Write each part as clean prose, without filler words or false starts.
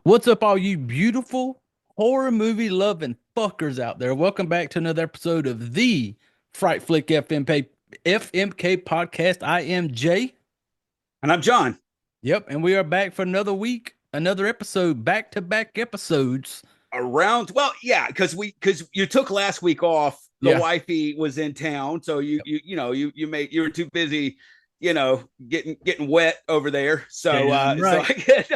What's up, all you beautiful horror movie loving fuckers out there? Welcome back to another episode of the Fright Flick FMK podcast. I am Jay. And I'm John. Yep, and we are back for another week, another episode, back to back episodes. Yeah, because you took last week off. The Yeah, wifey was in town, so you were too busy, getting wet over there. So damn so right. I guess,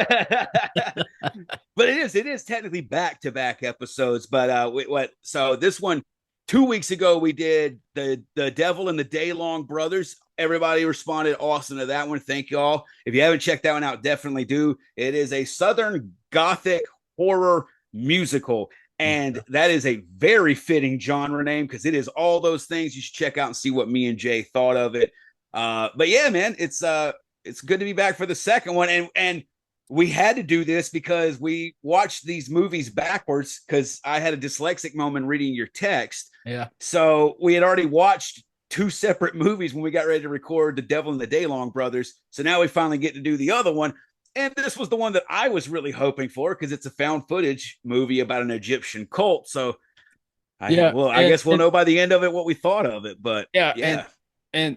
but it is technically back to back episodes. But what? So this one, 2 weeks ago we did the Devil and the Day Long Brothers. Everybody responded awesome to that one. Thank you all. If you haven't checked that one out, definitely do. It is a Southern Gothic horror musical. And that is a very fitting genre name because it is all those things. You should check out and see what me and Jay thought of it. But yeah, man, it's good to be back for the second one. And we had to do this because we watched these movies backwards because I had a dyslexic moment reading your text. Yeah. So we had already watched two separate movies when we got ready to record The Devil and the Daylong Brothers. So now we finally get to do the other one. And this was the one that I was really hoping for because it's a found footage movie about an Egyptian cult. So Yeah, I guess we'll know by the end of it what we thought of it. But yeah, yeah. and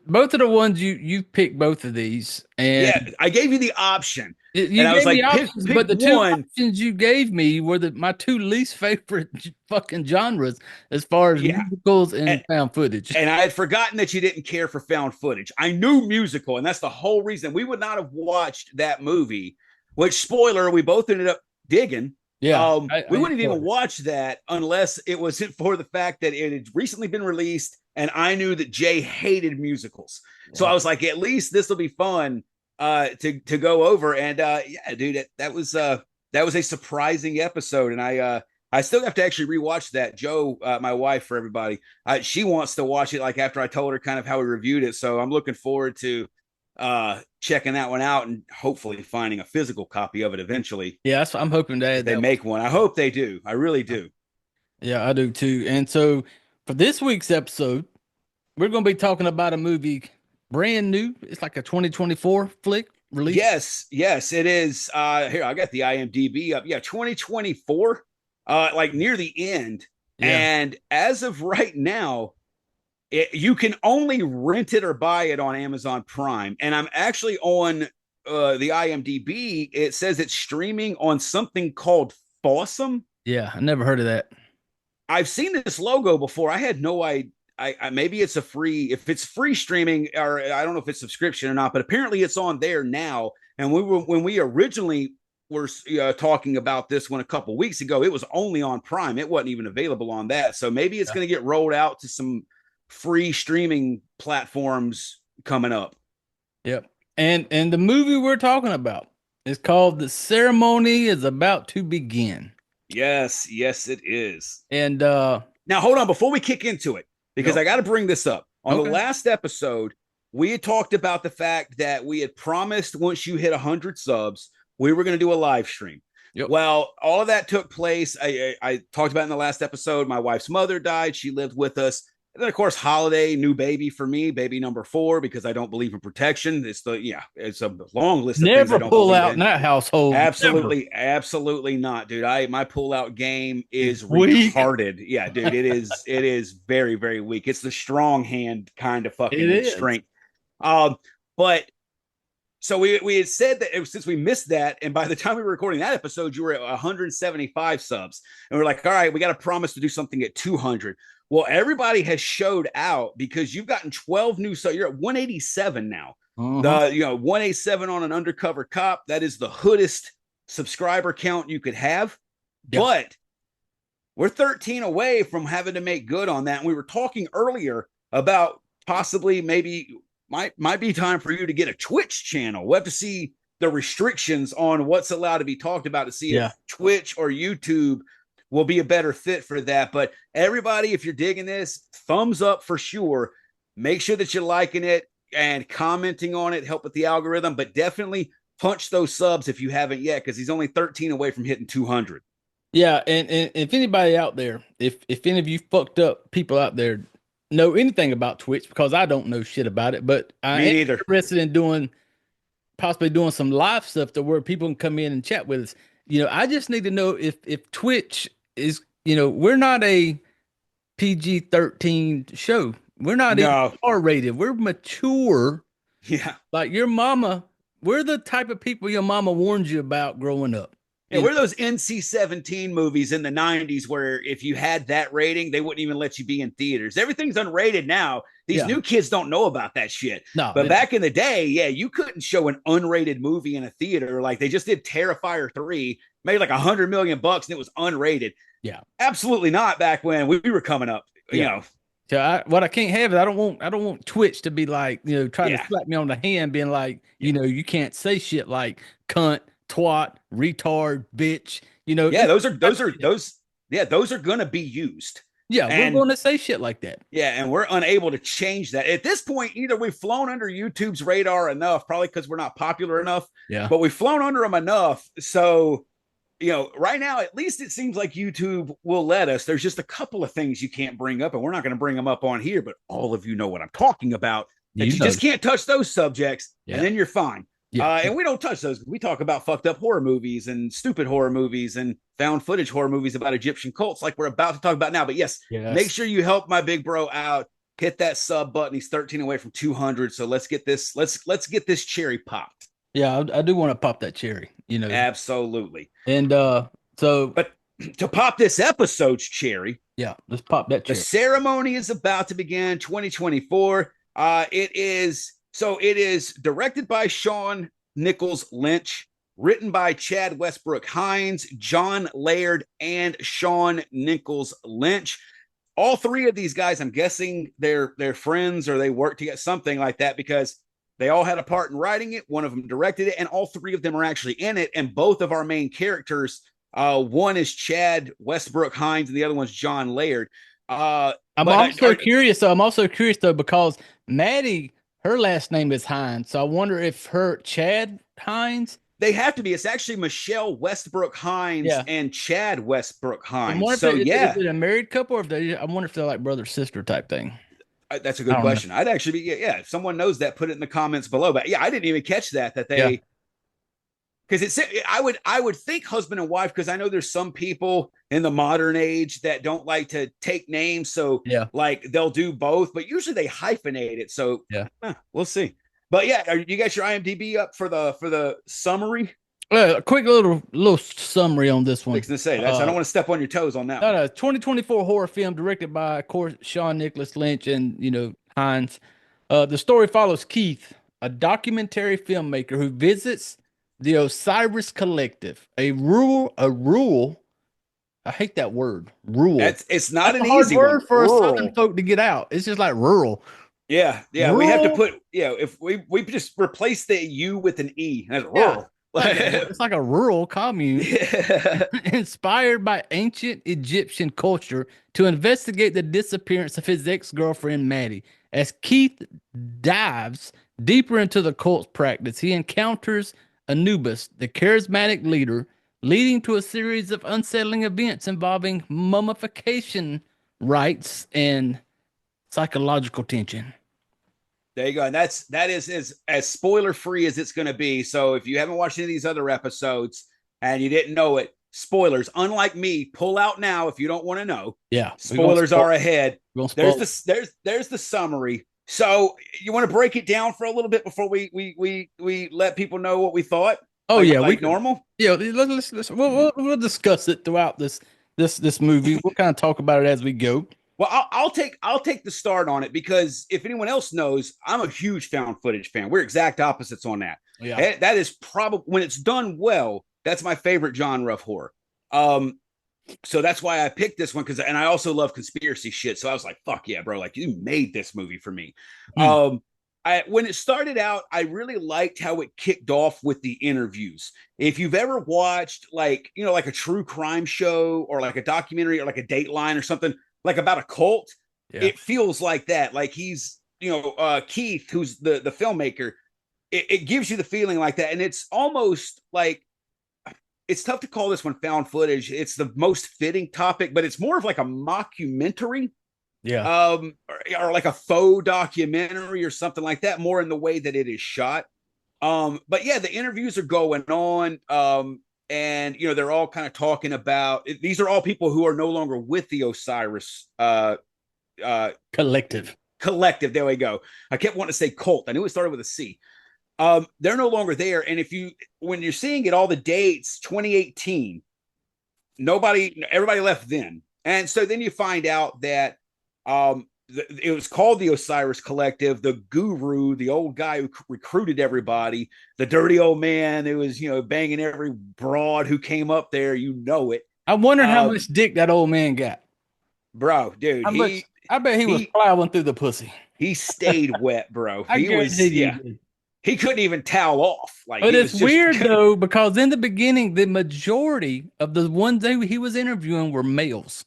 both of the ones you picked both of these, and Yeah, I gave you the option. And you I was gave me like, pick options, pick but the two one. options you gave me were my two least favorite fucking genres as far as Yeah. musicals And, and found footage. and I had forgotten that you didn't care for found footage. I knew musical, and that's the whole reason we would not have watched that movie, which, spoiler, we both ended up digging. Yeah, We I wouldn't even enjoyed it. watch that unless it was for the fact that it had recently been released, and I knew that Jay hated musicals. So Yeah. I was like, at least this will be fun to go over. And yeah, dude, that was a surprising episode, and I still have to actually rewatch that. Joe, my wife, for everybody, she wants to watch it like after I told her kind of how we reviewed it. So I'm looking forward to checking that one out and hopefully finding a physical copy of it eventually Yeah, I'm hoping to if add they that one. make one. I hope they do. I really do. Yeah, I do too. And so for this week's episode, we're going to be talking about a movie brand new. It's like a 2024 flick release. Yes, it is. Here, I got the IMDb up. Yeah, 2024, like near the end. Yeah. And as of right now, you can only rent it or buy it on Amazon Prime. And I'm actually on the IMDb. It says it's streaming on something called Fossum. Yeah, I never heard of that. I've seen this logo before. I had no idea. Maybe it's a free, if it's free streaming, or I don't know if it's subscription or not, but apparently it's on there now. And when we originally were talking about this one a couple weeks ago, it was only on Prime. It wasn't even available on that. So maybe it's Yeah. going to get rolled out to some free streaming platforms coming up. Yep. And the movie we're talking about is called The Ceremony is About to Begin. Yes, it is. And Now, hold on before we kick into it, because yep. I got to bring this up. On the Okay. last episode, we had talked about the fact that we had promised once you hit 100 subs, we were going to do a live stream. Yep. Well, all of that took place. I talked about in the last episode. My wife's mother died. She lived with us. And then, of course, holiday, new baby for me, baby number 4, because I don't believe in protection. It's a long list of things I Never don't pull believe out in in. that household. Never. Absolutely not, dude. My pullout game It's is weak. retarded. Yeah, dude, it is very, very weak. It's the strong hand kind of It fucking is. strength. But so we had said that since we missed that, and by the time we were recording that episode, you were at 175 subs, and we're like, all right, we got to promise to do something at 200. Well, everybody has showed out because you've gotten 12 new subs. You're at 187 now. Uh-huh. The 187 on an undercover cop. That is the hoodest subscriber count you could have. Yeah. But we're 13 away from having to make good on that. And we were talking earlier about possibly maybe might be time for you to get a Twitch channel. We'll have to see the restrictions on what's allowed to be talked about to see Yeah. if Twitch or YouTube will be a better fit for that. But everybody, if you're digging this, thumbs up for sure. Make sure that you're liking it and commenting on it, help with the algorithm, but definitely punch those subs if you haven't yet, because he's only 13 away from hitting 200. Yeah, and if anybody out there, if any of you fucked up people out there know anything about Twitch, because I don't know shit about it, but I Me am neither. interested in doing possibly doing some live stuff to where people can come in and chat with us. I just need to know if Twitch is, we're not a PG-13 show. We're not even No. R-rated. We're mature. Yeah. Like your mama, we're the type of people your mama warned you about growing up. Yeah, we're those NC-17 movies in the 90s where if you had that rating, they wouldn't even let you be in theaters. Everything's unrated now. These Yeah. new kids don't know about that shit. No, But back in the day, yeah, you couldn't show an unrated movie in a theater. Like they just did Terrifier 3, made like $100 million and it was unrated. yeah. Absolutely not back when we were coming up, you know. So what I can't have is I don't want Twitch to be like, trying to Yeah. slap me on the hand, being like, you can't say shit like cunt, twat, retard, bitch. Yeah, those are gonna be used. Yeah, we're And going to say shit like that. yeah, and we're unable to change that. At this point, either we've flown under YouTube's radar enough, probably because we're not popular enough, Yeah. but we've flown under them enough. So, right now, at least it seems like YouTube will let us. There's just a couple of things you can't bring up, and we're not going to bring them up on here, but all of you know what I'm talking about. That you just can't touch those subjects, and then you're fine. Yeah. And we don't touch those. We talk about fucked up horror movies and stupid horror movies and found footage horror movies about Egyptian cults like we're about to talk about now. But yes, make sure you help my big bro out. Hit that sub button. He's 13 away from 200. So let's get this cherry popped. Yeah, I do want to pop that cherry, Absolutely. And but to pop this episode's cherry, yeah, let's pop that cherry. The ceremony is about to begin 2024. It is directed by Sean Nichols Lynch, written by Chad Westbrook Hines, John Laird, and Sean Nichols Lynch. All three of these guys, I'm guessing they're friends or they work to get something like that because they all had a part in writing it. One of them directed it, and all three of them are actually in it. And both of our main characters, one is Chad Westbrook Hines, and the other one's John Laird. I'm also curious though, because Maddie, her last name is Hines, so I wonder if her Chad Hines. They have to be. It's actually Michelle Westbrook Hines and Chad Westbrook Hines. Is it a married couple, or I wonder if they're like brother sister type thing. That's a good question. I'd actually be if someone knows that, put it in the comments below. But yeah, I didn't even catch that they because I would think husband and wife, because I know there's some people in the modern age that don't like to take names, so like they'll do both, but usually they hyphenate it. So we'll see. But yeah, you got your IMDb up for the summary? A quick little summary on this one. I was gonna say I don't want to step on your toes on that. No, 2024 horror film directed by, of course, Sean Nicholas Lynch and Hines. The story follows Keith, a documentary filmmaker who visits the Osiris Collective, a rural. I hate that word. Rural. It's not an easy word for us Southern folk to get out. It's just like rural. Yeah. Rural. We have to put if we just replace the U with an E, that's rural. It's like a rural commune inspired by ancient Egyptian culture to investigate the disappearance of his ex-girlfriend Maddie. As Keith dives deeper into the cult's practice, he encounters Anubis, the charismatic leader, leading to a series of unsettling events involving mummification rites and psychological tension. There you go. And that is as spoiler free as it's going to be. So if you haven't watched any of these other episodes and you didn't know it, spoilers, unlike me, pull out now if you don't want to know. Yeah. Spoilers are ahead. There's the summary. So you want to break it down for a little bit before we let people know what we thought? Oh, normal. Yeah, we'll discuss it throughout this movie. We'll kind of talk about it as we go. Well, I'll take the start on it, because if anyone else knows, I'm a huge found footage fan. We're exact opposites on that. Yeah, that is probably, when it's done well, that's my favorite genre of horror. So that's why I picked this one, and I also love conspiracy shit. So I was like, fuck yeah, bro. Like, you made this movie for me. When it started out, I really liked how it kicked off with the interviews. If you've ever watched like a true crime show or like a documentary or like a Dateline or something like about a cult, it feels like that. Like he's, Keith, who's the filmmaker, it gives you the feeling like that. And it's almost like, it's tough to call this one found footage. It's the most fitting topic, but it's more of like a mockumentary. Yeah. Or like a faux documentary or something like that, more in the way that it is shot. But yeah, the interviews are going on. And they're all kind of talking about these are all people who are no longer with the Osiris Collective. collective. There we go. I kept wanting to say cult. I knew it started with a C. They're no longer there. And when you're seeing it, all the dates, 2018, everybody left then. And so then you find out that it was called the Osiris Collective. The guru, the old guy who recruited everybody, the dirty old man who was, banging every broad who came up there, it. I wonder how much dick that old man got. Bro, dude, I bet he was plowing through the pussy. He stayed wet, bro. I guarantee you. He couldn't even towel off. But it's weird though, because in the beginning, the majority of the ones that he was interviewing were males.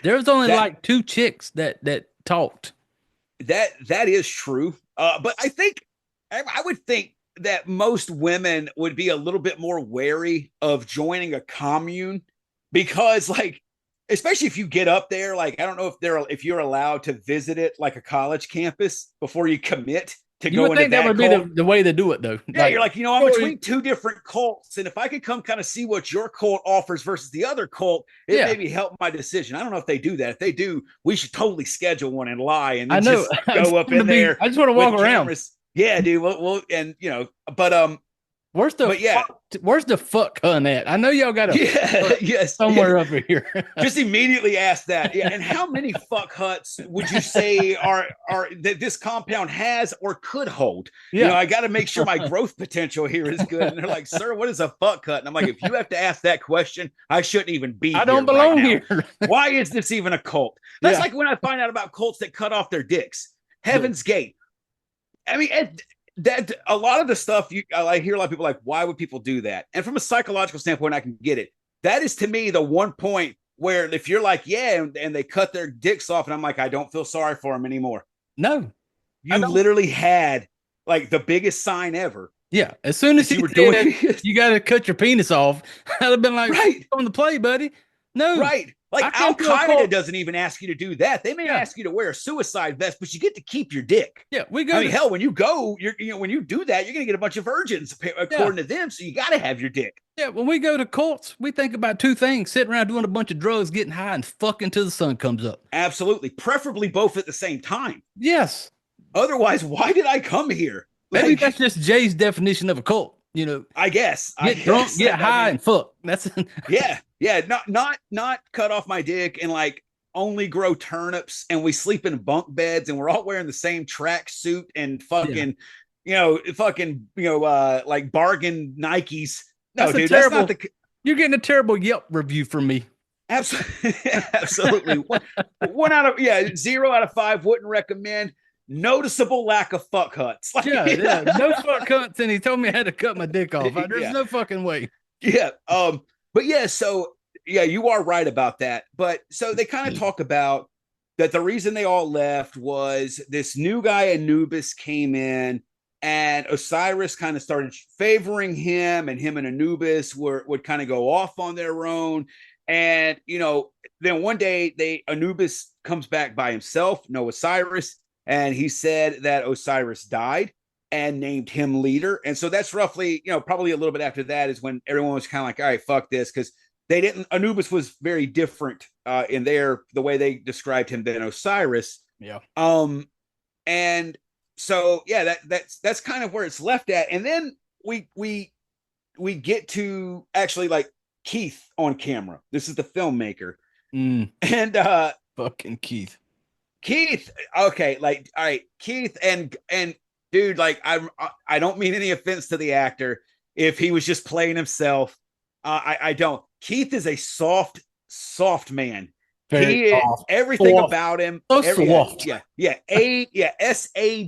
There was only like 2 chicks that talked. That is true. But I would think that most women would be a little bit more wary of joining a commune because, like, especially if you get up there, like, I don't know if you're allowed to visit it like a college campus before you commit to go into that. That would be the way to do it, though. Yeah, you're like, I'm between 2 different cults, and if I could come kind of see what your cult offers versus the other cult, it maybe help my decision. I don't know if they do that. If they do, we should totally schedule one and lie, and then just go up in there. I just want to walk around. Cameras. Yeah, dude. Well, and but where's the fuck hun at? I know y'all got somewhere over here. Just immediately ask that. Yeah, and how many fuck huts would you say are that this compound has or could hold? Yeah. I got to make sure my growth potential here is good. And they're like, "Sir, what is a fuck hut?" And I'm like, "If you have to ask that question, I shouldn't even be. I don't belong here. Why is this even a cult?" That's like when I find out about cults that cut off their dicks. Heaven's Gate. I mean, that a lot of the stuff I hear a lot of people like, why would people do that? And from a psychological standpoint, I can get it. That is to me the one point where if you're like, yeah, and they cut their dicks off, and I'm like, I don't feel sorry for them anymore. No, you literally had like the biggest sign ever. Yeah, as soon as you were doing it, you got to cut your penis off. I'd have been like, right on the play, buddy. No, right. Like Al Qaeda doesn't even ask you to do that. They may ask you to wear a suicide vest, but you get to keep your dick. Yeah, we go. I mean, hell, when you go, when you do that, you're gonna get a bunch of virgins according to them. So you got to have your dick. Yeah, when we go to cults, we think about 2 things: sitting around doing a bunch of drugs, getting high, and fucking till the sun comes up. Absolutely, preferably both at the same time. Yes. Otherwise, why did I come here? Maybe that's just Jay's definition of a cult. I guess get drunk, get high, and fuck. That's yeah. Not cut off my dick and like only grow turnips, and we sleep in bunk beds, and we're all wearing the same track suit and fucking, like bargain Nikes. No, dude, that's not the. You're getting a terrible Yelp review from me. Absolutely. 0 out of 5 wouldn't recommend. Noticeable lack of fuck huts. Like, no fuck huts, and he told me I had to cut my dick off. There's no fucking way. Yeah. But yeah, so yeah, you are right about that. But so they kind of talk about that the reason they all left was this new guy Anubis came in, and Osiris kind of started favoring him, and him and Anubis would kind of go off on their own. And then one day Anubis comes back by himself, no Osiris. And he said that Osiris died and named him leader. And so that's roughly, probably a little bit after that is when everyone was kind of like, all right, fuck this. Because Anubis was very different in the way they described him than Osiris. Yeah. And so, yeah, that's kind of where it's left at. And then we get to actually like Keith on camera. This is the filmmaker. And fucking Keith, okay, like, all right, Keith, and dude, like, I don't mean any offense to the actor if he was just playing himself. I don't. Keith is a soft man. Very soft. Everything soft. About him. So soft.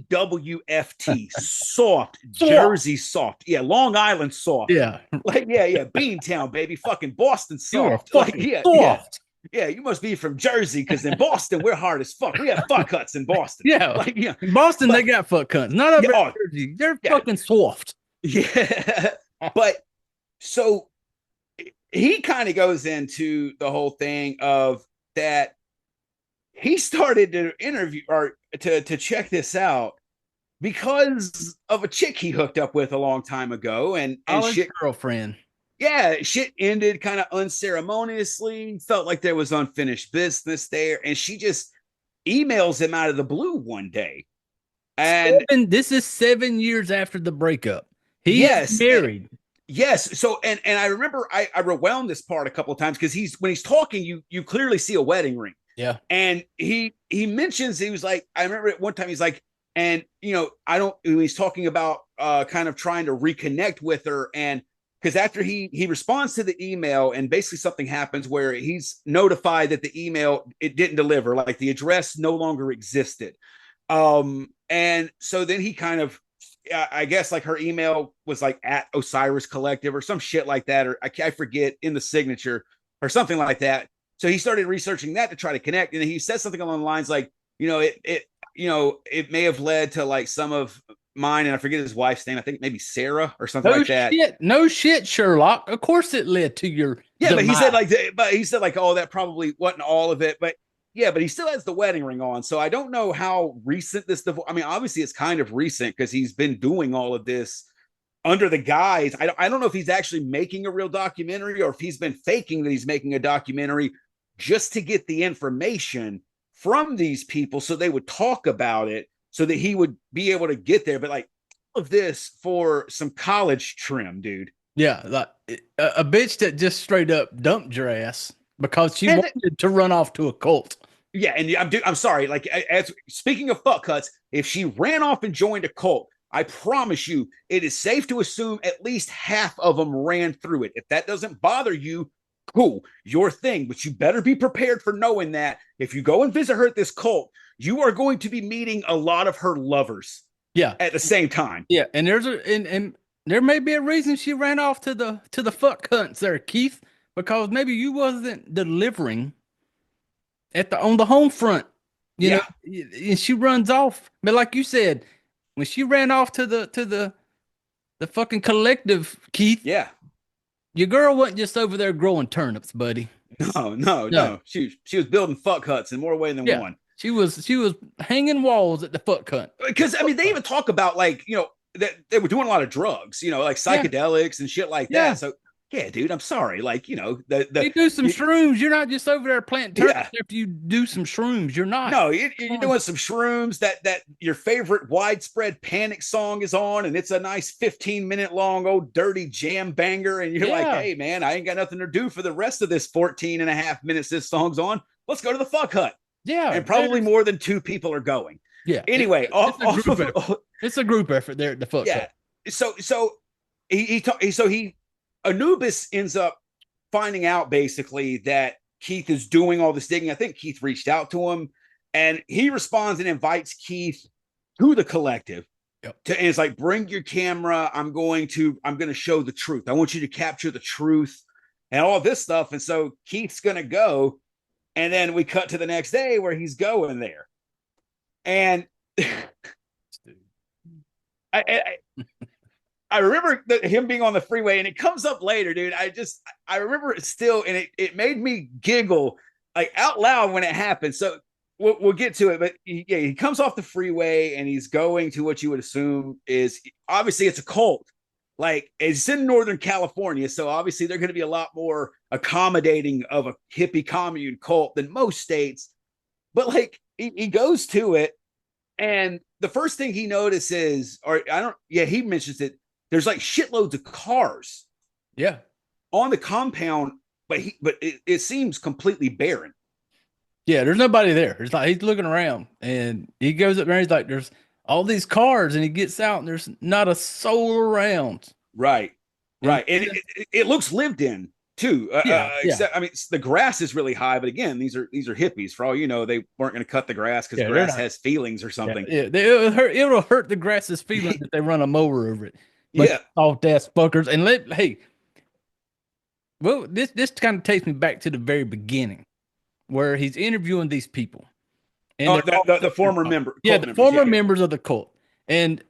SAWFT. Soft. Jersey soft. Yeah, Long Island soft. Yeah. Like, Beantown, baby. Fucking Boston soft. Like, soft. Yeah, you must be from Jersey because in Boston we're hard as fuck. We have fuck huts in Boston. In Boston they got fuck huts. Not up in Jersey. They're fucking soft. Yeah, but so he kind of goes into the whole thing of that he started to interview or to check this out. because of a chick he hooked up with a long time ago, and College shit. girlfriend. Yeah, shit ended kind of unceremoniously. Felt like there was unfinished business there, and she just emails him out of the blue one day. And This is 7 years after the breakup. He is yes, married. yes. So and I remember I rewound this part a couple of times because he's when he's talking, you clearly see a wedding ring. Yeah. And he mentions he was like, I remember at one time he's like, and I don't he's talking about kind of trying to reconnect with her. And because after he responds to the email and basically something happens where he's notified that the email it didn't deliver, like the address no longer existed. And so then he kind of I guess like her email was like at Osiris Collective or some shit like that, or I forget in the signature or something like that. So he started researching that to try to connect, and he says something along the lines like, it may have led to like some of mine, and I forget his wife's name. I think maybe Sarah or something No like that. shit. No shit, Sherlock. Of course it led to your Yeah, demise. but he said like, oh, that probably wasn't all of it, but yeah, but he still has the wedding ring on. So I don't know how recent this divorce. I mean, obviously it's kind of recent because he's been doing all of this under the guise. I don't know if he's actually making a real documentary or if he's been faking that he's making a documentary just to get the information from these people so they would talk about it so that he would be able to get there. But like all of this for some college trim, dude. Yeah, like a bitch that just straight up dumped your ass because she And wanted to run off to a cult. yeah, and I'm sorry. Like, as speaking of fuck cuts, if she ran off and joined a cult, I promise you, it is safe to assume at least half of them ran through it. If that doesn't bother you, cool, your thing. But you better be prepared for knowing that if you go and visit her at this cult, you are going to be meeting a lot of her lovers Yeah, at the same time. yeah, and and there may be a reason she ran off to the fuck hunts there, Keith, because maybe you wasn't delivering at the on the home front, you know, Yeah, and she runs off. But like you said, when she ran off to the fucking collective, Keith, yeah. your girl wasn't just over there growing turnips, buddy. No, no, No, no. She was building fuck huts in more way than yeah, one. she was hanging walls at the fuck hunt. Because I mean, they even talk about like that they were doing a lot of drugs, like Yeah, psychedelics and shit like that. yeah. So yeah, dude, I'm sorry. Like the You do some shrooms. You're not just over there planting turnips. yeah. If you do some shrooms, you're not. No, you're doing some shrooms. That your favorite widespread panic song is on, and it's a nice 15-minute long old dirty jam banger. And you're like, Yeah, hey man, I ain't got nothing to do for the rest of this 14 and a half minutes this song's on. Let's go to the fuck hut. yeah. And probably more than two people are going. Yeah. Anyway, It's a off group of effort. It's a group effort there at the fuck yeah. hunt. So he Anubis ends up finding out basically that Keith is doing all this digging. I think Keith reached out to him, and he responds and invites Keith to the collective. Yep. And it's like, bring your camera. I'm going to show the truth. I want you to capture the truth and all this stuff. And so Keith's going to go, and then we cut to the next day where he's going there, and I I remember him being on the freeway, and it comes up later, dude. I remember it still, and it made me giggle like out loud when it happened. So we'll get to it, but he comes off the freeway and he's going to what you would assume is obviously it's a cult. Like it's in Northern California, so obviously they're going to be a lot more accommodating of a hippie commune cult than most states. But like he goes to it, and the first thing he notices, or I don't, yeah, he mentions it. There's like shitloads of cars Yeah. on the compound, but it seems completely barren. Yeah. There's nobody there. It's like he's looking around and he goes up there and he's like, there's all these cars, and he gets out and there's not a soul around. Right, And right, and it looks lived in too. yeah, yeah. Except, I mean, the grass is really high, but again, these are hippies. For all you know, they weren't going to cut the grass because Yeah, they're grass not. has feelings or Yeah, something. yeah. It'll hurt the grass's feelings if they run a mower over it. But Yeah, soft ass fuckers. And hey, well, this kind of takes me back to the very beginning where he's interviewing these people. And oh, they're all the former yeah, cult the members. former Yeah, members of the cult. And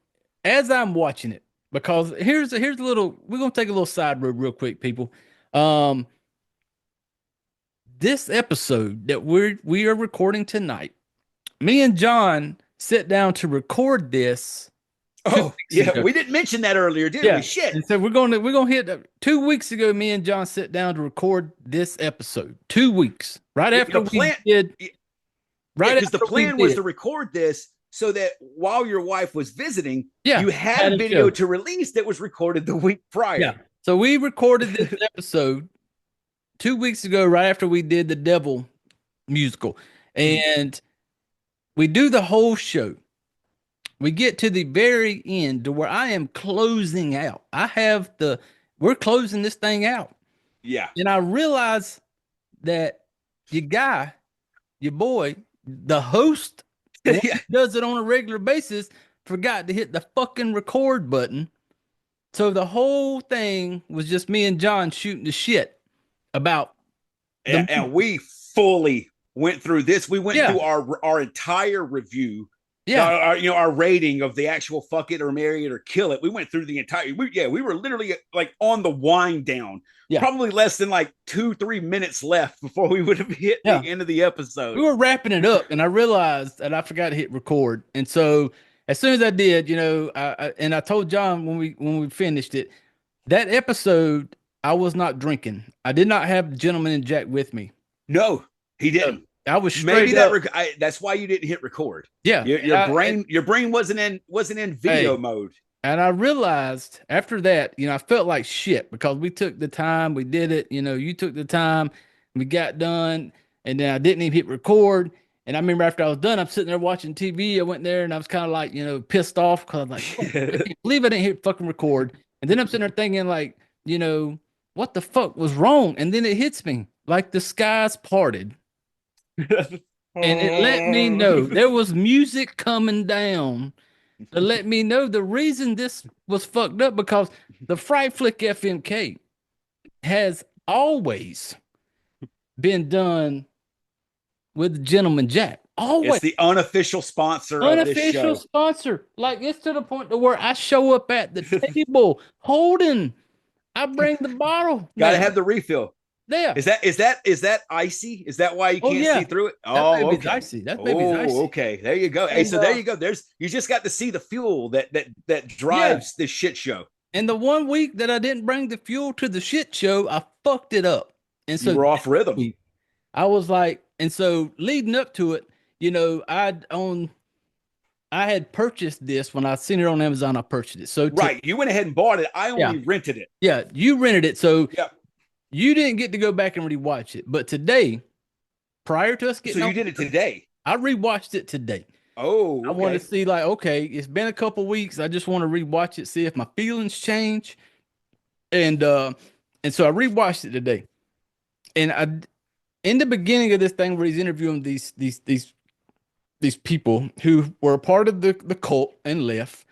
as I'm watching it, because here's a little, we're gonna take a little side road real quick, people. Um, this episode that we are recording tonight, me and John sit down to record this two Oh, weeks yeah. ago. We didn't mention that earlier, did we? Yeah. Shit. And so we're gonna hit 2 weeks ago. Me and John sat down to record this episode. 2 weeks right Yeah, after the we plan. did. Yeah, Right because the after we plan was did. to record this so that while your wife was visiting, Yeah, you had a had a video show. to release that was recorded the week Yeah. prior. So we recorded this episode 2 weeks ago, right after we did the Devil musical, and we do the whole show. We get to the very end to where I am closing out. We're closing this thing out. Yeah. And I realize that your guy, your boy, the host, the one Yeah. who does it on a regular basis, forgot to hit the fucking record button. So the whole thing was just me and John shooting the shit about the movie. And we fully went through this. We went Yeah. through our entire review. Yeah. Our rating of the actual fuck it or marry it or kill it. We went through the entire. We were literally like on the wind down. Yeah. Probably less than like 2-3 minutes left before we would have hit the end of the episode. We were wrapping it up, and I realized that I forgot to hit record. And so as soon as I did, I told John when we finished it, that episode I was not drinking. I did not have the Gentleman and Jack with me. No, he didn't. I was straight maybe up. that's why you didn't hit record. Yeah, your brain wasn't in video mode. And I realized after that, I felt like shit because we took the time, we did it. You took the time, we got done, and then I didn't even hit record. And I remember after I was done, I'm sitting there watching TV. I went there and I was kind of like, pissed off because I'm like, oh, I can't believe I didn't hit fucking record. And then I'm sitting there thinking like, what the fuck was wrong? And then it hits me like the skies parted. And it let me know there was music coming down to let me know the reason this was fucked up because the Fright Flick FMK has always been done with the Gentleman Jack. Always. It's the unofficial sponsor of this show. Unofficial sponsor. Like it's to the point to where I show up at the table holding. I bring the bottle. Gotta have the refill. There. Is that icy? Is that why you can't see through it? Oh, that baby's icy. That baby's icy. Okay. There you go. Hey, so there you go. You just got to see the fuel that drives this shit show. And the 1 week that I didn't bring the fuel to the shit show, I fucked it up. And so you were off rhythm. I was like, and so leading up to it, I had purchased this when I seen it on Amazon. I purchased it. So you went ahead and bought it. I only rented it. Yeah, you rented it. So yeah. You didn't get to go back and rewatch it, but today, prior to us getting, so you did it today. I rewatched it today. Oh, okay. I want to see like, okay, it's been a couple weeks. I just want to rewatch it, see if my feelings change, and so I rewatched it today. And in the beginning of this thing where he's interviewing these people who were a part of the cult and left,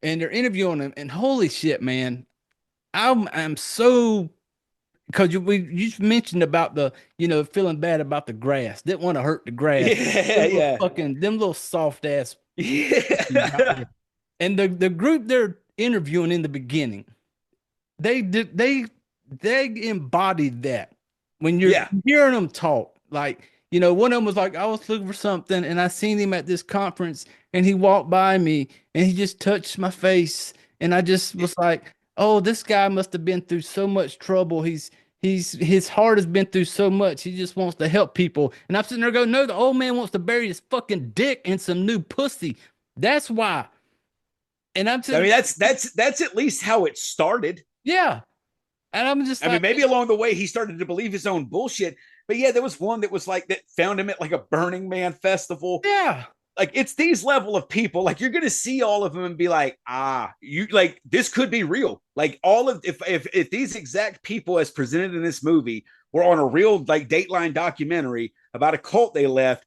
and they're interviewing them, and holy shit, man, I'm so. Because you mentioned about the, feeling bad about the grass. Didn't want to hurt the grass. Yeah. Fucking them little soft ass. Yeah. And the group they're interviewing in the beginning, they embodied that. When you're hearing them talk, like, one of them was like, I was looking for something and I seen him at this conference and he walked by me and he just touched my face. And I just was like, oh, this guy must have been through so much trouble. His heart has been through so much. He just wants to help people. And I'm sitting there going, no, the old man wants to bury his fucking dick in some new pussy. That's why. And I'm sitting, that's at least how it started. Yeah. And I'm just maybe along the way he started to believe his own bullshit. But yeah, there was one that was like that found him at like a Burning Man festival. Yeah. Like it's these level of people, like you're gonna see all of them and be like, you like this could be real. Like all of if these exact people as presented in this movie were on a real like Dateline documentary about a cult they left,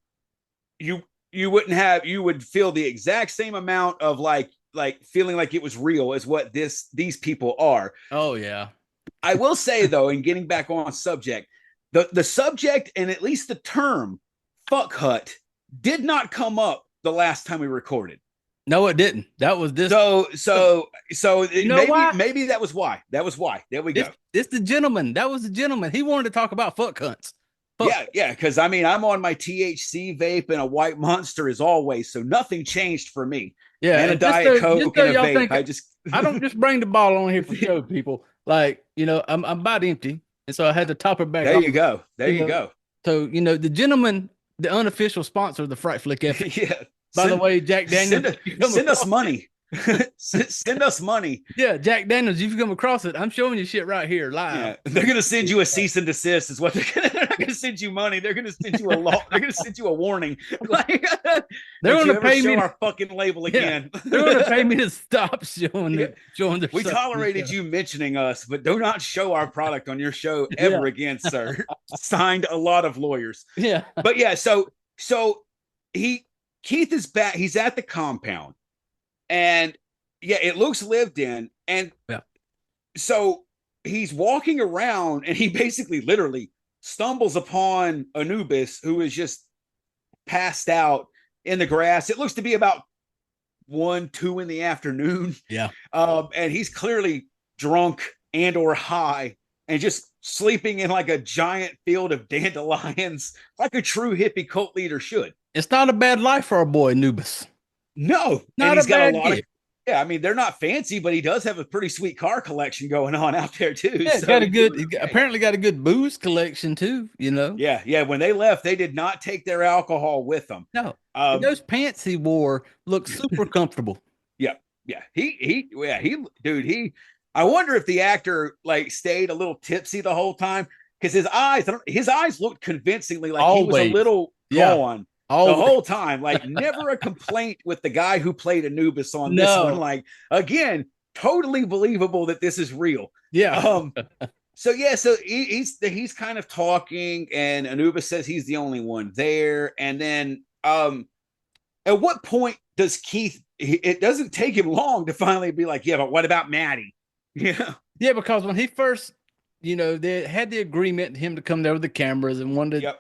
you would feel the exact same amount of like feeling like it was real as what these people are. Oh yeah. I will say though, in getting back on subject, the subject and at least the term fuck hut did not come up the last time we recorded. No, it didn't. That was this. So maybe that was why. There we go. It's the gentleman. That was the gentleman. He wanted to talk about fuck hunts. Yeah, yeah, because I mean, I'm on my THC vape and a white monster as always, so nothing changed for me. Yeah, And a and just Diet so just Coke so and a y'all vape. think, I just I don't just bring the bottle on here for show, people. Like, I'm about empty, and so I had to top it back there off. you go. There You you know, go. so the gentleman, the unofficial sponsor of the Fright Flick Epic. Yeah. By the Send way, Jack Daniels, if you come send us across it, money. Send us money. yeah, Jack Daniels, if you come across it, I'm showing you shit right here live. Yeah, they're gonna send you a cease and desist. Is what they're not gonna send you money. They're gonna send you a law. They're gonna send you a warning. Like, They're don't going you to ever pay show me. our fucking label Yeah, again? they're going to pay me to stop Yeah. showing their We stuff. tolerated you mentioning us, but do not show our product on your show Yeah, ever again, sir. Signed a lot of lawyers. yeah, But yeah, so he Keith is back. He's at the compound, and yeah, it looks lived in. And yeah. so he's walking around, and he basically, literally, stumbles upon Anubis, who is just passed out in the grass. It looks to be about 1, 2 in the afternoon. Yeah. And he's clearly drunk and or high and just sleeping in like a giant field of dandelions, like a true hippie cult leader should. It's not a bad life for our boy Anubis. No, and Not a he's got a bad lot gig. of. Yeah, I mean they're not fancy, but he does have a pretty sweet car collection going on out there too. Yeah, So he's doing okay. apparently got a good booze collection too, Yeah, yeah. When they left, they did not take their alcohol with them. No. Um, Those pants he wore look super comfortable. yeah, yeah. Dude, he. I wonder if the actor like stayed a little tipsy the whole time because his eyes looked convincingly like he was a Always. little Yeah. gone the Always. whole time. Like never a complaint with the guy who played Anubis on this one. No. Like again, totally believable that this is real. Yeah. So yeah, so he's kind of talking, and Anubis says he's the only one there, and then at what point does Keith? It doesn't take him long to finally be like, yeah, but what about Maddie? Yeah, Yeah, because when he first, they had the agreement him to come there with the cameras and wanted, yep.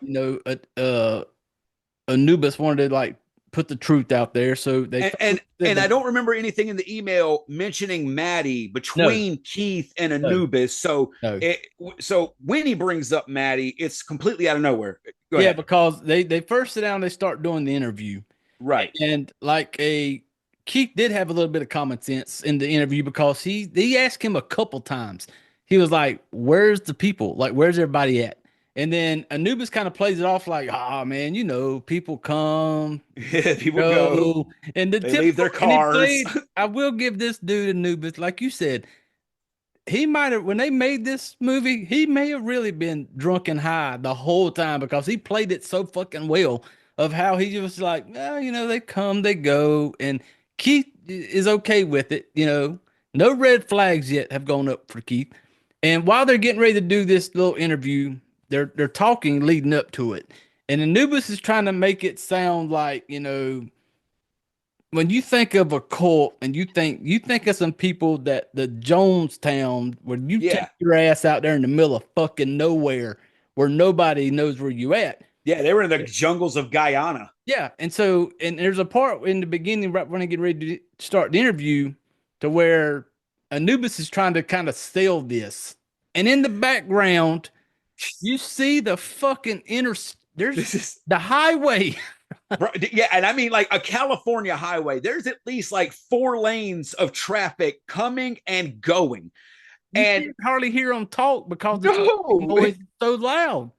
Anubis wanted to like put the truth out there. So and I don't remember anything in the email mentioning Maddie between Keith and Anubis. So no. So when he brings up Maddie, it's completely out of nowhere. Go Yeah, ahead. because they first sit down, they start doing the interview. Right. And Keith did have a little bit of common sense in the interview because he asked him a couple times. He was like, "Where's the people? Like, where's everybody at?" And then Anubis kind of plays it off like, "Ah, man, people come, people go, and they leave their cars." I will give this dude Anubis, like you said, he might have when they made this movie, he may have really been drunk and high the whole time because he played it so fucking well of how he was like, they come, they go, and Keith is okay with it. No red flags yet have gone up for Keith. And while they're getting ready to do this little interview, they're talking leading up to it. And Anubis is trying to make it sound like, when you think of a cult and you think of some people that the Jonestown, where you take your ass out there in the middle of fucking nowhere where nobody knows where you at. Yeah, they were in the jungles of Guyana. Yeah. And there's a part in the beginning, right when I get ready to start the interview, to where Anubis is trying to kind of sell this. And in the background, you see the fucking there's the highway. Yeah, and I mean like a California highway. There's at least like 4 lanes of traffic coming and going. You and can't hardly hear them talk because the noise is so loud.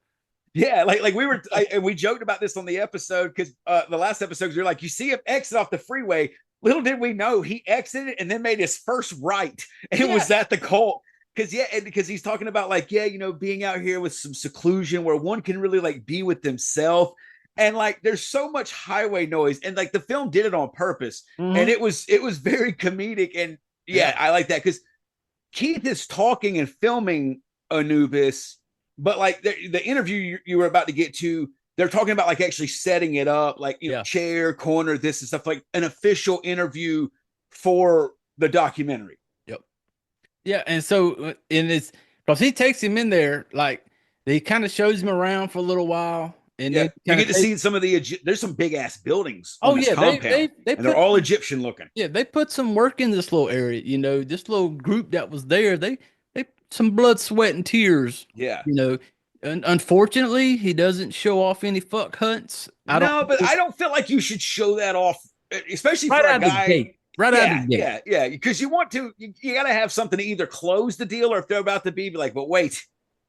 Yeah, like we joked about this on the episode because the last episode we were like, you see him exit off the freeway. Little did we know he exited and then made his first right. And it was at the cult. Because he's talking about like, being out here with some seclusion where one can really like be with themselves. And like there's so much highway noise. And like the film did it on purpose. Mm-hmm. And it was very comedic. And I like that because Keith is talking and filming Anubis. But like the interview you were about to get to, they're talking about like actually setting it up, like chair, corner, this and stuff, like an official interview for the documentary. Yep. Yeah, and so it's because he takes him in there, like he kind of shows him around for a little while, and then you get to see some of there's some big ass buildings. Oh on this yeah, compound, they're all Egyptian looking. Yeah, they put some work in this little area. This little group that was there, they some blood, sweat, and tears. Yeah. Unfortunately, he doesn't show off any fuck hunts. I don't No, but know. I don't feel like you should show that off, especially Right for a out of the guy. gate. Right out of the Yeah, gate. yeah, yeah. Because you want to, you got to have something to either close the deal, or if they're about to be like, but wait,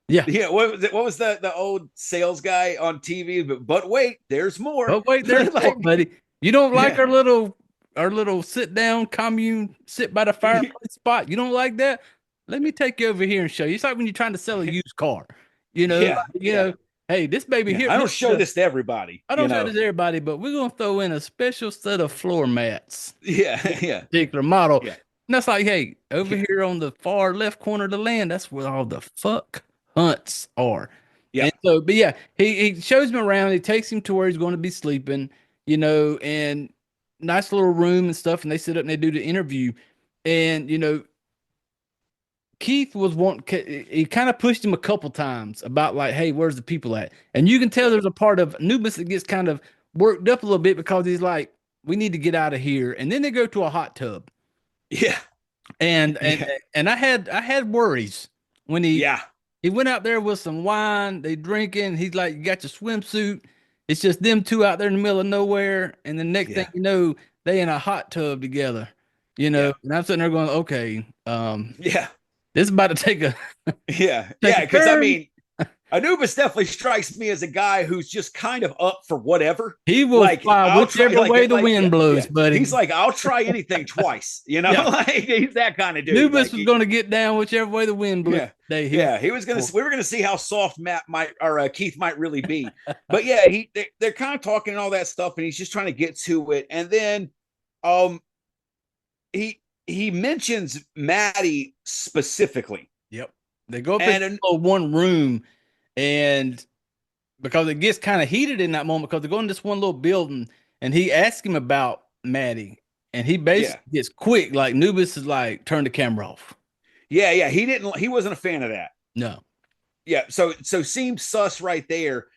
Yeah. yeah. What was the old sales guy on TV? But wait, there's more. Oh wait, there's more, Like, buddy. You don't like yeah, our little sit down commune, sit by the fireplace spot. You don't like that? Let me take you over here and show you. It's like when you're trying to sell a used car. yeah, yeah, Hey, this baby yeah. here. I don't show this to everybody, I don't show this to everybody, but we're gonna throw in a special set of floor mats. Yeah, This yeah, particular model. yeah, And that's like, hey, over yeah, here on the far left corner of the land, that's where all the fuck hunts are. yeah, And so, but yeah, he shows him around. He takes him to where he's going to be sleeping, and nice little room and stuff. And they sit up and they do the interview. And Keith was one. He kind of pushed him a couple times about like, hey, where's the people at? And you can tell there's a part of Anubis that gets kind of worked up a little bit because he's like, we need to get out of here. And then they go to a hot tub. yeah, And and yeah, and I had worries when yeah, he went out there with some wine, they drinking. He's like, you got your swimsuit. It's just them two out there in the middle of nowhere. And the next thing yeah, you know, they in a hot tub together. yeah, And I'm sitting there going, okay, yeah, this is about to take a yeah, take yeah. a Because I turn. mean, Anubis definitely strikes me as a guy who's just kind of up for whatever. He will Like fly I'll try, whichever way the yeah, wind yeah. blows, He's buddy. like, I'll try anything twice. Yeah. Like he's that kind of dude. Nubis was going to get down whichever way the wind blew Yeah, today. He was yeah. He was gonna. We were gonna see how soft Matt might or Keith might really be. But yeah, they're kind of talking and all that stuff, and he's just trying to get to it. And then, um, he mentions Maddie specifically, Yep. They go up in and one room, and because it gets kind of heated in that moment because they go in this one little building and he asks him about Maddie and he yeah, basically gets quick. Like Nubis is like, turn the camera off. yeah, yeah. He wasn't a fan of that. No. Yeah, so seems sus right there,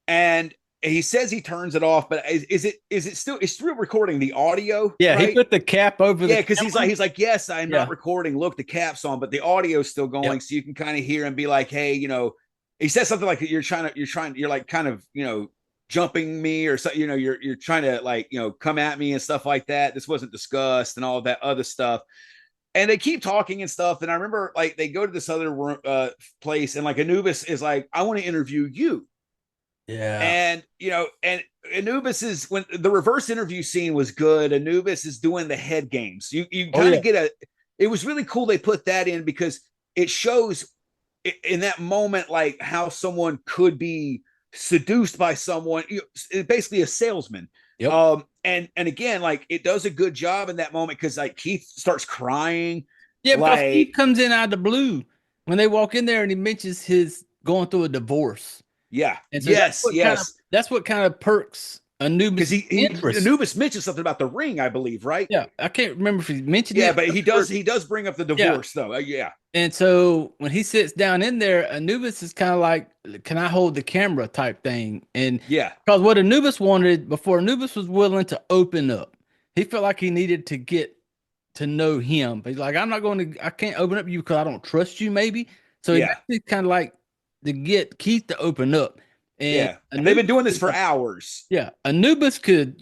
and he says he turns it off, but is it still it's still recording the audio, Yeah, he right? put the cap over the Yeah, because camera. he's like, yes, I'm Yeah. not recording. Look, the cap's on, but the audio's still going, Yep. so you can kind of hear and be like, hey, he says something like you're like kind of jumping me or so, you're trying to like come at me and stuff like that. This wasn't discussed and all that other stuff. And they keep talking and stuff. And I remember like they go to this other place, and like Anubis is like, I want to interview you. Yeah. And and Anubis is when the reverse interview scene was good. Anubis is doing the head games. You Oh kind yeah. of get it was really cool they put that in because it shows in that moment like how someone could be seduced by someone, basically a salesman. Yep. And again, like it does a good job in that moment because like Keith starts crying. Yeah, because he Like, comes in out of the blue when they walk in there and he mentions his going through a divorce. yeah, And so yes, yes. that's what kind of perks Because Anubis' he interest. Anubis mentioned something about the ring, I believe, right? Yeah, I can't remember if he mentioned Yeah, it. but he does bring up the Yeah. divorce though. Yeah. And so when he sits down in there, Anubis is kind of like, can I hold the camera type thing? And Yeah. because what Anubis wanted before Anubis was willing to open up, he felt like he needed to get to know him. But he's like, I can't open up to you because I don't trust you, maybe. So he Yeah. basically kind of like to get Keith to open up. And Yeah. And they've been doing this for hours. yeah, Anubis could,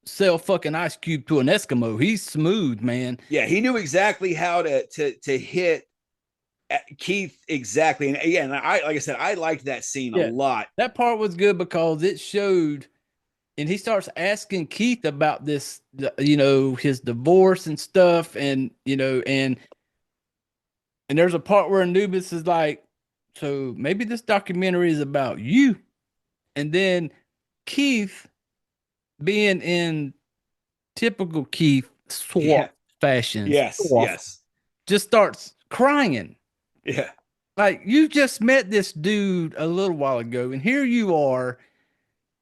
sell fucking Ice Cube to an Eskimo. He's smooth, man. Yeah, he knew exactly how to hit Keith exactly. And yeah, and I like I said, I liked that scene a Yeah. lot. That part was good because it showed, and he starts asking Keith about this, his divorce and stuff, and there's a part where Anubis is like, so maybe this documentary is about you, and then Keith, being in typical Keith Yeah. swap fashions, Yes. Yes. just starts crying. Yeah. Like you just met this dude a little while ago, and here you are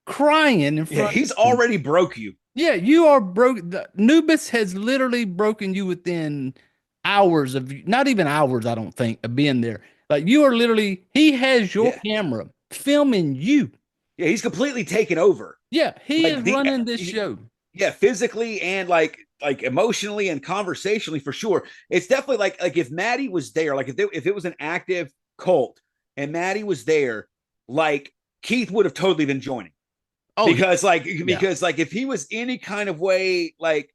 crying in Yeah. front He's of him. already broke you. Yeah, you are broke. Nubis has literally broken you within hours of, not even hours, I don't think, of being there. Like you are literally, he has your Yeah. camera filming you. Yeah. He's completely taken over. Yeah, he Like is running this show. yeah, physically and like emotionally and conversationally for sure. It's definitely like if Maddie was there, like if it was an active cult, and Maddie was there, like Keith would have totally been joining. Oh yeah, Because like yeah, if he was any kind of way like,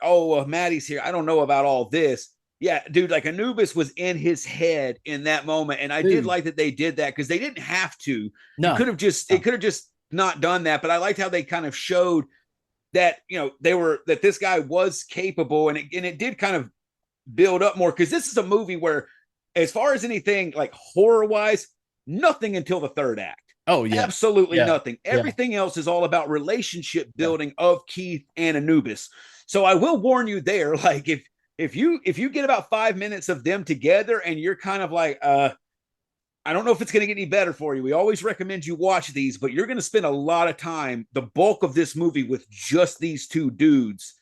oh well, Maddie's here, I don't know about all this. Yeah, dude, like Anubis was in his head in that moment, and I did dude. like that they did that because they didn't have to. You No, could have just it no. could have just not done that, but I liked how they kind of showed that that this guy was capable, and it did kind of build up more because this is a movie where, as far as anything like horror wise, nothing until the third act. Oh yeah, Absolutely yeah, nothing. yeah, Everything else is all about relationship yeah. building of Keith and Anubis. So I will warn you there, like if you get about 5 minutes of them together and you're kind of like, I don't know if it's going to get any better for you. We always recommend you watch these, but you're going to spend a lot of time, the bulk of this movie, with just these two dudes,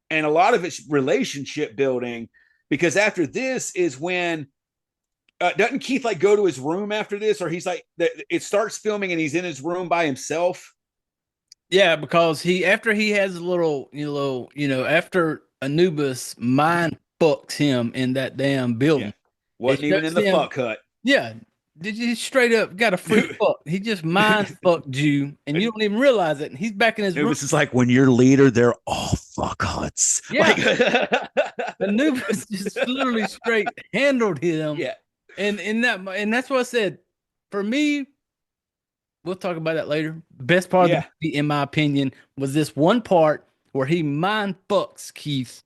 and a lot of it's relationship building. Because after this is when doesn't Keith like go to his room after this, or he's like it starts filming and he's in his room by himself? Yeah, because after he has a little, after Anubis mind fucks him in that damn Yeah, building, it wasn't even in shows the him. fuck hut. Yeah, did you straight up got a free fuck? He just mind fucked you, and you don't even realize it. And he's back in his room. Anubis is like, when you're leader, they're all fuck huts. Yeah, Like, Anubis just literally straight handled him, yeah, and that's what I said. For me, we'll talk about that later. Best part of the yeah, movie, in my opinion, was this one part where he mind fucks Keith,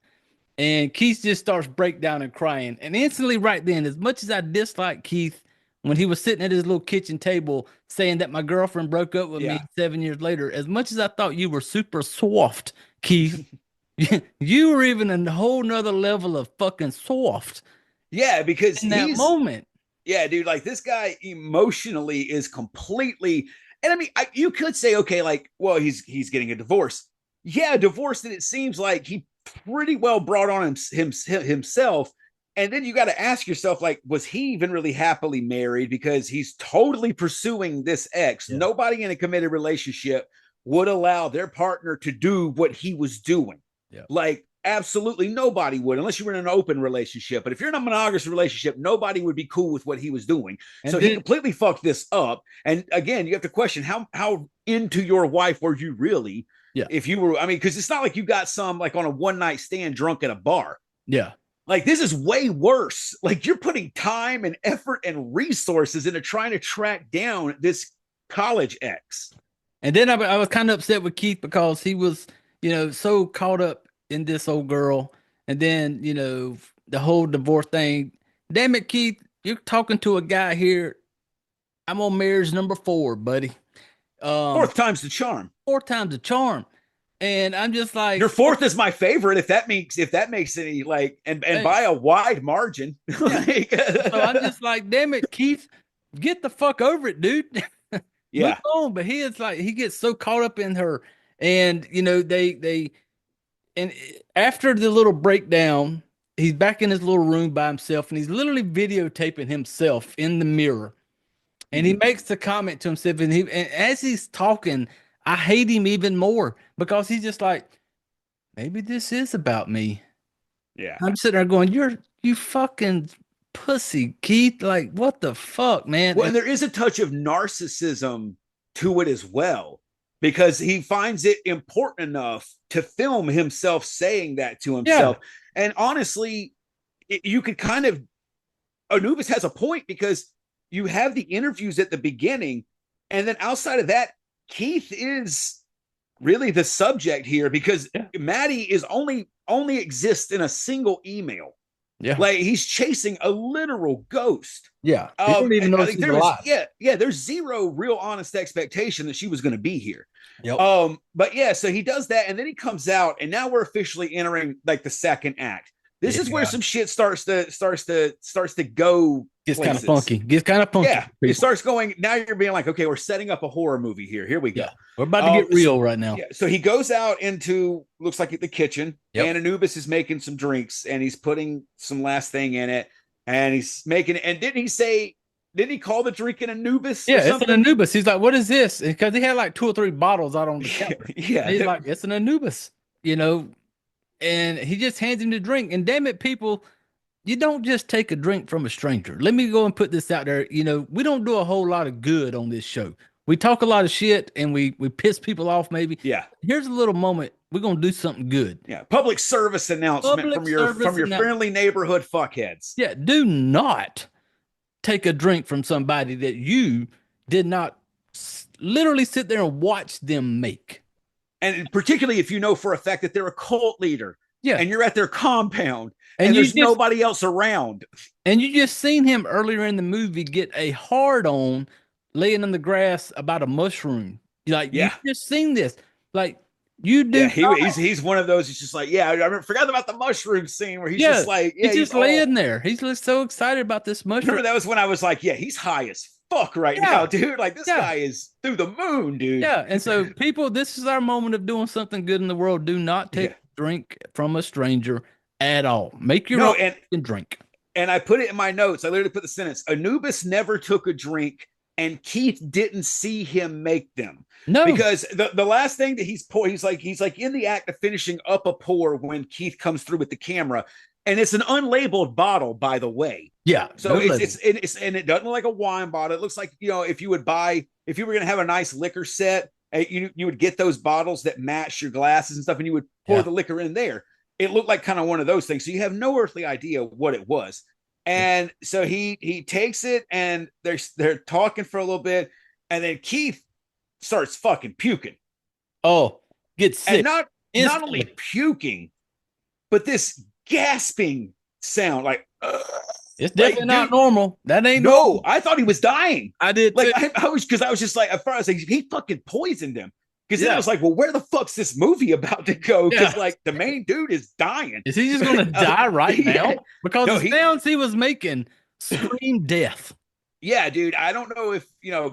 and Keith just starts breakdown and crying. And instantly, right then, as much as I dislike Keith when he was sitting at his little kitchen table saying that my girlfriend broke up with yeah, me 7 years later, as much as I thought you were super soft, Keith, you were even a whole nother level of fucking soft yeah. Because in that he's moment. yeah, dude. Like this guy emotionally is completely. And I mean, you could say, okay, like, well, he's getting a divorce. Yeah, a divorce that it seems like he pretty well brought on himself. And then you got to ask yourself, like, was he even really happily married? Because he's totally pursuing this ex. Yeah. Nobody in a committed relationship would allow their partner to do what he was doing. Yeah. Like, absolutely nobody would, unless you were in an open relationship. But if you're in a monogamous relationship, nobody would be cool with what he was doing. And So he then, completely fucked this up. And again, you have to question how into your wife were you really? yeah. If you were, I mean, because it's not like you got some like on a one night stand drunk at a bar. Yeah. Like this is way worse. Like you're putting time and effort and resources into trying to track down this college ex. And then I was kind of upset with Keith because he was, so caught up in this old girl. And then, the whole divorce thing. Damn it, Keith, you're talking to a guy here. I'm on marriage number 4, buddy. Fourth time's the charm. 4 times the charm. And I'm just like, Your fourth is my favorite. If that makes any like, and hey, by a wide margin. yeah. Like, So I'm just like, damn it, Keith, get the fuck over it, dude. Move yeah, on. But he is like, he gets so caught up in her. And, and after the little breakdown, he's back in his little room by himself and he's literally videotaping himself in the mirror. And he mm-hmm. makes the comment to himself, and as he's talking, I hate him even more because he's just like, maybe this is about me. Yeah. I'm sitting there going, you fucking pussy, Keith. Like, what the fuck, man? Well, and there is a touch of narcissism to it as well, because he finds it important enough to film himself saying that to Yeah, himself. And honestly, you could kind of, Anubis has a point, because you have the interviews at the beginning, and then outside of that, Keith is really the subject here, because yeah, Maddie is only exists in a single email. yeah, Like he's chasing a literal ghost. yeah. You don't even know if Like she's there is, alive. there's zero real honest expectation that she was going to be here. Yep. But yeah, so he does that, and then he comes out, and now we're officially entering like the second act. This is where Yeah. some shit starts to go Gets kind of places. funky. Gets kind of funky. Yeah, it starts going. Now you're being like, okay, we're setting up a horror movie here. Here we go. Yeah. We're about to get real right now. Yeah, so he goes out into, looks like the kitchen, Yep. and Anubis is making some drinks, and he's putting some last thing in it, and he's making it. And didn't he call the drink an Anubis? Yeah, Or it's something? an Anubis. He's like, what is this? Because he had like 2 or 3 bottles out on the counter. Yeah, And he's like, it's an Anubis, and he just hands him the drink. And damn it, people, you don't just take a drink from a stranger. Let me go and put this out there. We don't do a whole lot of good on this show. We talk a lot of shit and we piss people off maybe. Yeah. Here's a little moment. We're gonna do something good. Yeah. Public service announcement Public from your service friendly neighborhood fuckheads. Yeah, do not take a drink from somebody that you did not literally sit there and watch them make. And particularly if you know for a fact that they're a cult leader. Yeah. And you're at their compound and there's nobody else around. And you just seen him earlier in the movie get a hard on laying in the grass about a mushroom. Like, you just seen this. Like, you do. Yeah, he's one of those. He's just like, yeah, I forgot about the mushroom scene where he's just like, yeah, he's just laying there. He's just so excited about this mushroom. Remember, that was when I was like, yeah, he's high as fuck right now, dude. Like, this guy is through the moon, dude. Yeah, and so people, this is our moment of doing something good in the world. Do not take a drink from a stranger at all. Make your own drink. And I put it in my notes. I literally put the sentence: Anubis never took a drink, and Keith didn't see him make them. No, because the last thing that he's like in the act of finishing up a pour when Keith comes through with the camera, and it's an unlabeled bottle, by the way. Yeah, so it's and it doesn't look like a wine bottle. It looks like, if you were gonna have a nice liquor set, you would get those bottles that match your glasses and stuff, and you would pour the liquor in there. It looked like kind of one of those things. So you have no earthly idea what it was. And so he takes it, and they're talking for a little bit, and then Keith starts fucking puking. Oh, gets sick. And not only puking, but this gasping sound, like it's definitely not normal. That ain't normal. I thought he was dying. I did like I was just like, at first I was like, he fucking poisoned him. Because then I was like, well, where the fuck's this movie about to go? Because like the main dude is dying. Is he just gonna die right now? Because the sounds he was making scream death. Yeah, dude. I don't know if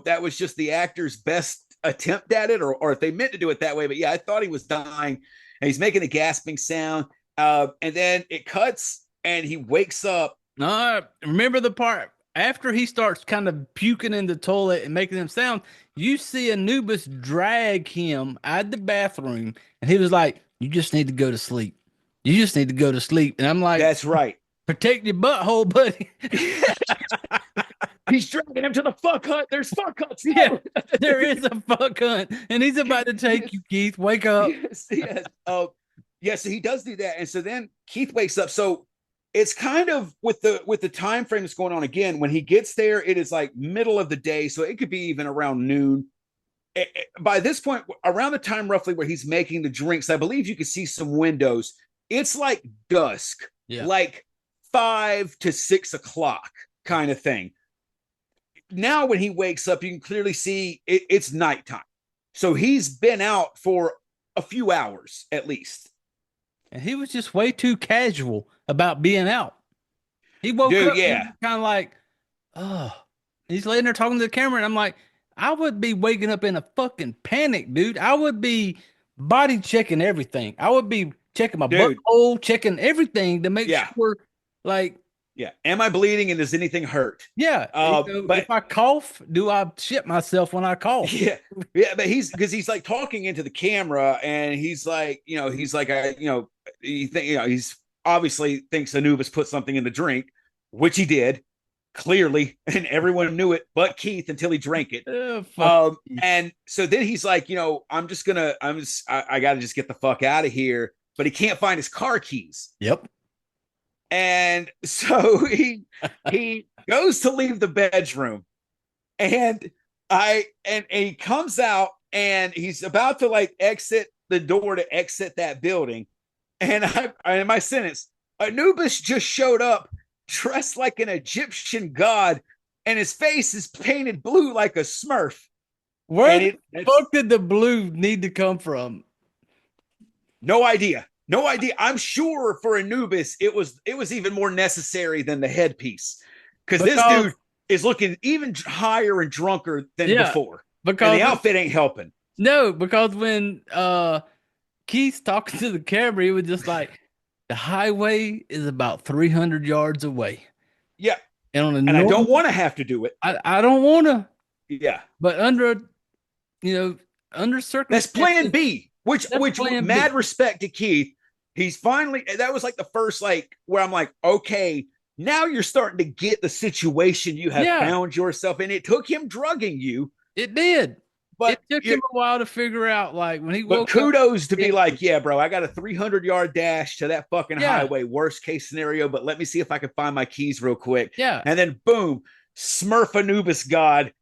that was just the actor's best attempt at it, or if they meant to do it that way. But yeah, I thought he was dying, and he's making a gasping sound. And then it cuts, and he wakes up. Remember the part after he starts kind of puking in the toilet and making them sound, you see Anubis drag him out of the bathroom, and he was like, "You just need to go to sleep. You just need to go to sleep." And I'm like, "That's right. Protect your butthole, buddy." He's dragging him to the fuck hut. There's fuck huts. Yeah, there is a fuck hunt, and he's about to take you, Keith. Wake up. Yes. So he does do that, and so then Keith wakes up. So it's kind of with the time frame that's going on. Again, when he gets there, it is like middle of the day, so it could be even around noon. By this point, around the time roughly where he's making the drinks, I believe you can see some windows. It's like dusk, like 5 to 6 o'clock kind of thing. Now, when he wakes up, you can clearly see it's nighttime. So he's been out for a few hours at least. And he was just way too casual about being out. He woke up kind of like, he's laying there talking to the camera. And I'm like, I would be waking up in a fucking panic, dude. I would be body checking everything. I would be checking my butthole, checking everything to make sure, like, am I bleeding and does anything hurt? Yeah. But if I cough, do I shit myself when I cough? Yeah. But he's like talking into the camera, and he's like, he's obviously thinks Anubis put something in the drink, which he did clearly, and everyone knew it but Keith until he drank it. And so then he's like, I gotta just get the fuck out of here, but he can't find his car keys. Yep. And so he goes to leave the bedroom, and he comes out, and he's about to like exit the door to exit that building. And in my sentence, Anubis just showed up dressed like an Egyptian god, and his face is painted blue like a Smurf. Where the fuck did the blue need to come from? No idea. I'm sure for Anubis, it was even more necessary than the headpiece, because this dude is looking even higher and drunker than before. Because the outfit ain't helping. No, because when Keith's talking to the camera, he was just like, the highway is about 300 yards away. Yeah. And I don't want to have to do it. I don't want to. Yeah. But under circumstances. That's plan B, which mad respect to Keith. He's finally, that was like the first, like, where I'm like, okay, now you're starting to get the situation you have Yeah, found yourself in. It took him drugging you, it did. It but took him a while to figure out, like when he but woke up. kudos to be It, like, yeah, bro, I got a 300-yard dash to that fucking yeah, highway. Worst case scenario, but let me see if I can find my keys real quick. yeah, And then boom, Smurf Anubis God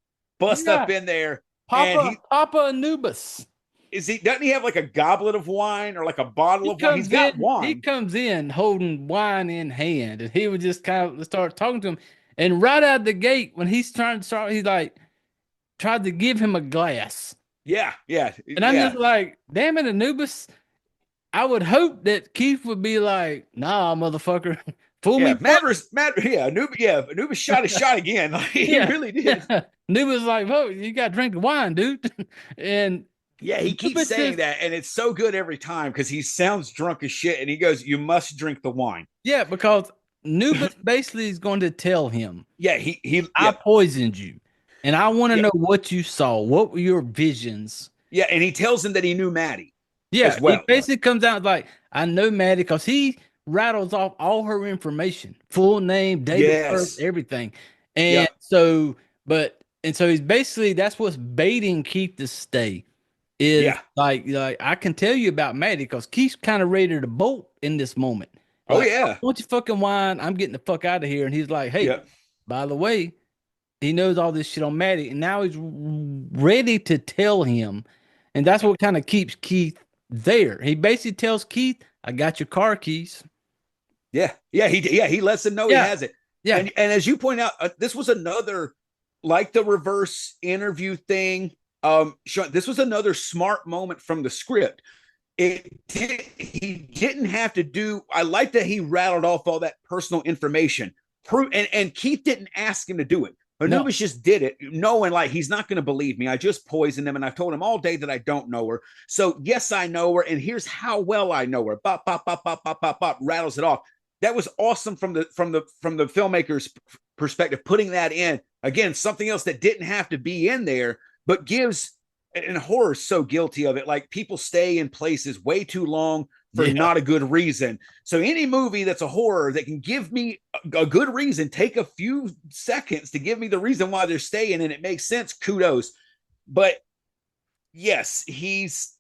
bust up yeah. in there, and Papa, Papa Anubis. doesn't he have like a goblet of wine or like a bottle He of wine? He's comes got in. He wine. comes in holding wine in hand, and he would just kind of start talking to him. And right out the gate, when he's trying to start, he's like tried to give him a glass. Yeah, yeah, And I'm yeah. just like, damn it, Anubis. I would hope that Keith would be like, nah, motherfucker, fool me once. Anubis shot his shot again. Like, he Yeah, really did. yeah. Anubis like, oh, you got to drink the wine, dude. And Yeah, he keeps Anubis saying just, that, and it's so good every time because he sounds drunk as shit, and he goes, "You must drink the wine." yeah, because Anubis basically is going to tell him, Yeah, I yeah, poisoned you, and I want to yeah, know what you saw. What were your visions? yeah, and he tells him that he knew Maddie Yeah, as he well. basically comes out like, I know Maddie because he rattles off all her information, full name, date of birth, Yes, everything. And yep, so, and so he's basically that's what's baiting Keith to stay is yeah, like I can tell you about Maddie because Keith's kind of ready to bolt in this moment. oh Like, yeah, don't you fucking whine? I'm getting the fuck out of here. And he's like, hey, yep, by the way, he knows all this shit on Maddie, and now he's ready to tell him, and that's what kind of keeps Keith there. He basically tells Keith, "I got your car keys." He lets him know he Yeah, has it, yeah, and as you point out, this was another like the reverse interview thing. Sean, this was another smart moment from the script. He didn't have to do. I like that he rattled off all that personal information. And Keith didn't ask him to do it. no, Anubis just did it, knowing like he's not going to believe me. I just poisoned him, and I've told him all day that I don't know her. So yes, I know her, and here's how well I know her. Bop bop bop bop bop bop bop. Rattles it off. That was awesome from the filmmaker's perspective. Putting that in again, something else that didn't have to be in there, but gives. And horror's so guilty of it. Like people stay in places way too long for yeah, not a good reason. So any movie that's a horror that can give me a good reason, take a few seconds to give me the reason why they're staying and it makes sense, kudos. But yes, he is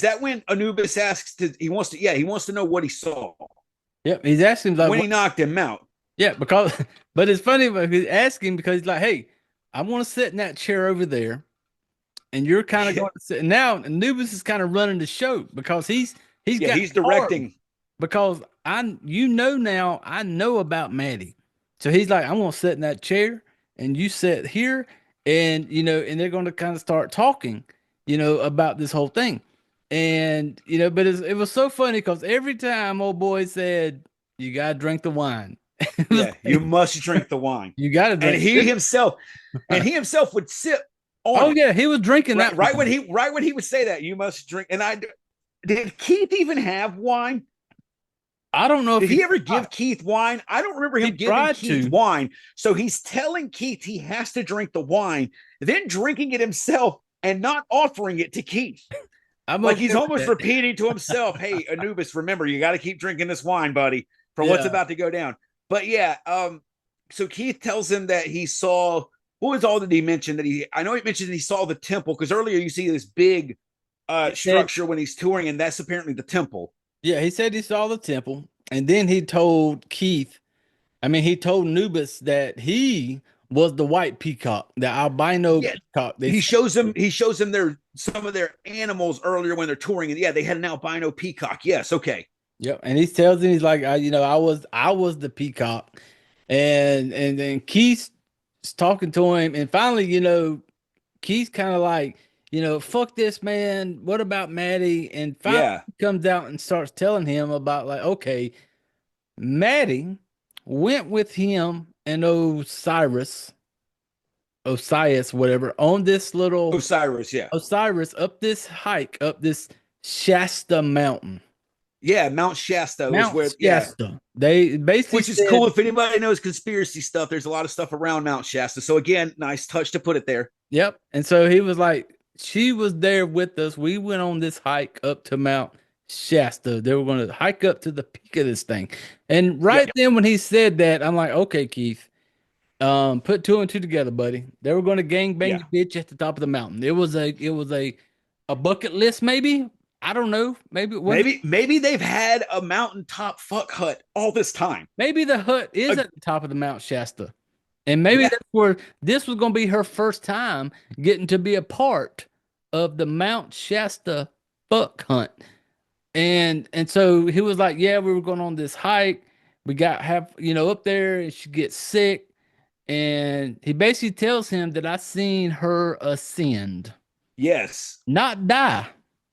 that when Anubis asks he wants to know what he saw yep. He's asking like, when he what? knocked him out. Yeah, because but it's funny when he's asking because he's like, hey, I want to sit in that chair over there. And you're kind of Yeah, going to sit now. Anubis is kind of running the show because he's yeah, got he's hard directing. because now I know about Maddie. So he's like, I'm gonna sit in that chair and you sit here, and and they're gonna kind of start talking, about this whole thing. And but it was so funny because every time old boy said, you gotta drink the wine. It was Yeah, you like, must drink the wine. you gotta And drink he this. himself would sip on Oh it. yeah, he was drinking Right, that wine. right when he would say that, you must drink. And I did Keith even have wine? I don't know if Did he ever give Keith wine? I don't remember he him giving tried Keith to. wine. So he's telling Keith he has to drink the wine, then drinking it himself and not offering it to Keith. I'm Like okay he's with almost that. repeating to himself, "Hey, Anubis, remember you got to keep drinking this wine, buddy, for what's Yeah. about to go down." But yeah, so Keith tells him that he saw. What was all that he mentioned? I know he mentioned that he saw the temple because earlier you see this big He said, structure when he's touring, and that's apparently the temple. yeah, he said he saw the temple. And then he told Keith, I mean, he told Nubis that he was the white peacock, the albino Yeah, peacock. he shows them their some of their animals earlier when they're touring, and yeah, they had an albino peacock. Yes, okay. Yep. And he tells him, he's like, I was the peacock. And then Keith's talking to him. And finally, Keith's kind of like, fuck this, man. What about Maddie? And finally Yeah, he comes out and starts telling him about like, okay, Maddie went with him and Osiris, whatever, on this little Osiris. Yeah, Osiris up this hike, up this Shasta mountain. yeah. Mount Shasta was Mount where. Yeah, Shasta. They basically which is said, cool. If anybody knows conspiracy stuff, there's a lot of stuff around Mount Shasta. So again, nice touch to put it there. yep. And so he was like, she was there with us. We went on this hike up to Mount Shasta. They were going to hike up to the peak of this thing. And Yeah, right then when he said that, I'm like, okay, Keith, put two and two together, buddy. They were going to gang bang yeah. your bitch at the top of the mountain. It was a bucket list, maybe. I don't know. Maybe it was. Maybe they've had a mountaintop fuck hut all this time. Maybe the hut is Uh, at the top of the Mount Shasta. And maybe yeah, that's where this was going to be her first time getting to be a part of the Mount Shasta fuck hunt. And so he was like, "Yeah, we were going on this hike. We got up there, and she gets sick." And he basically tells him that I seen her ascend, yes, not die.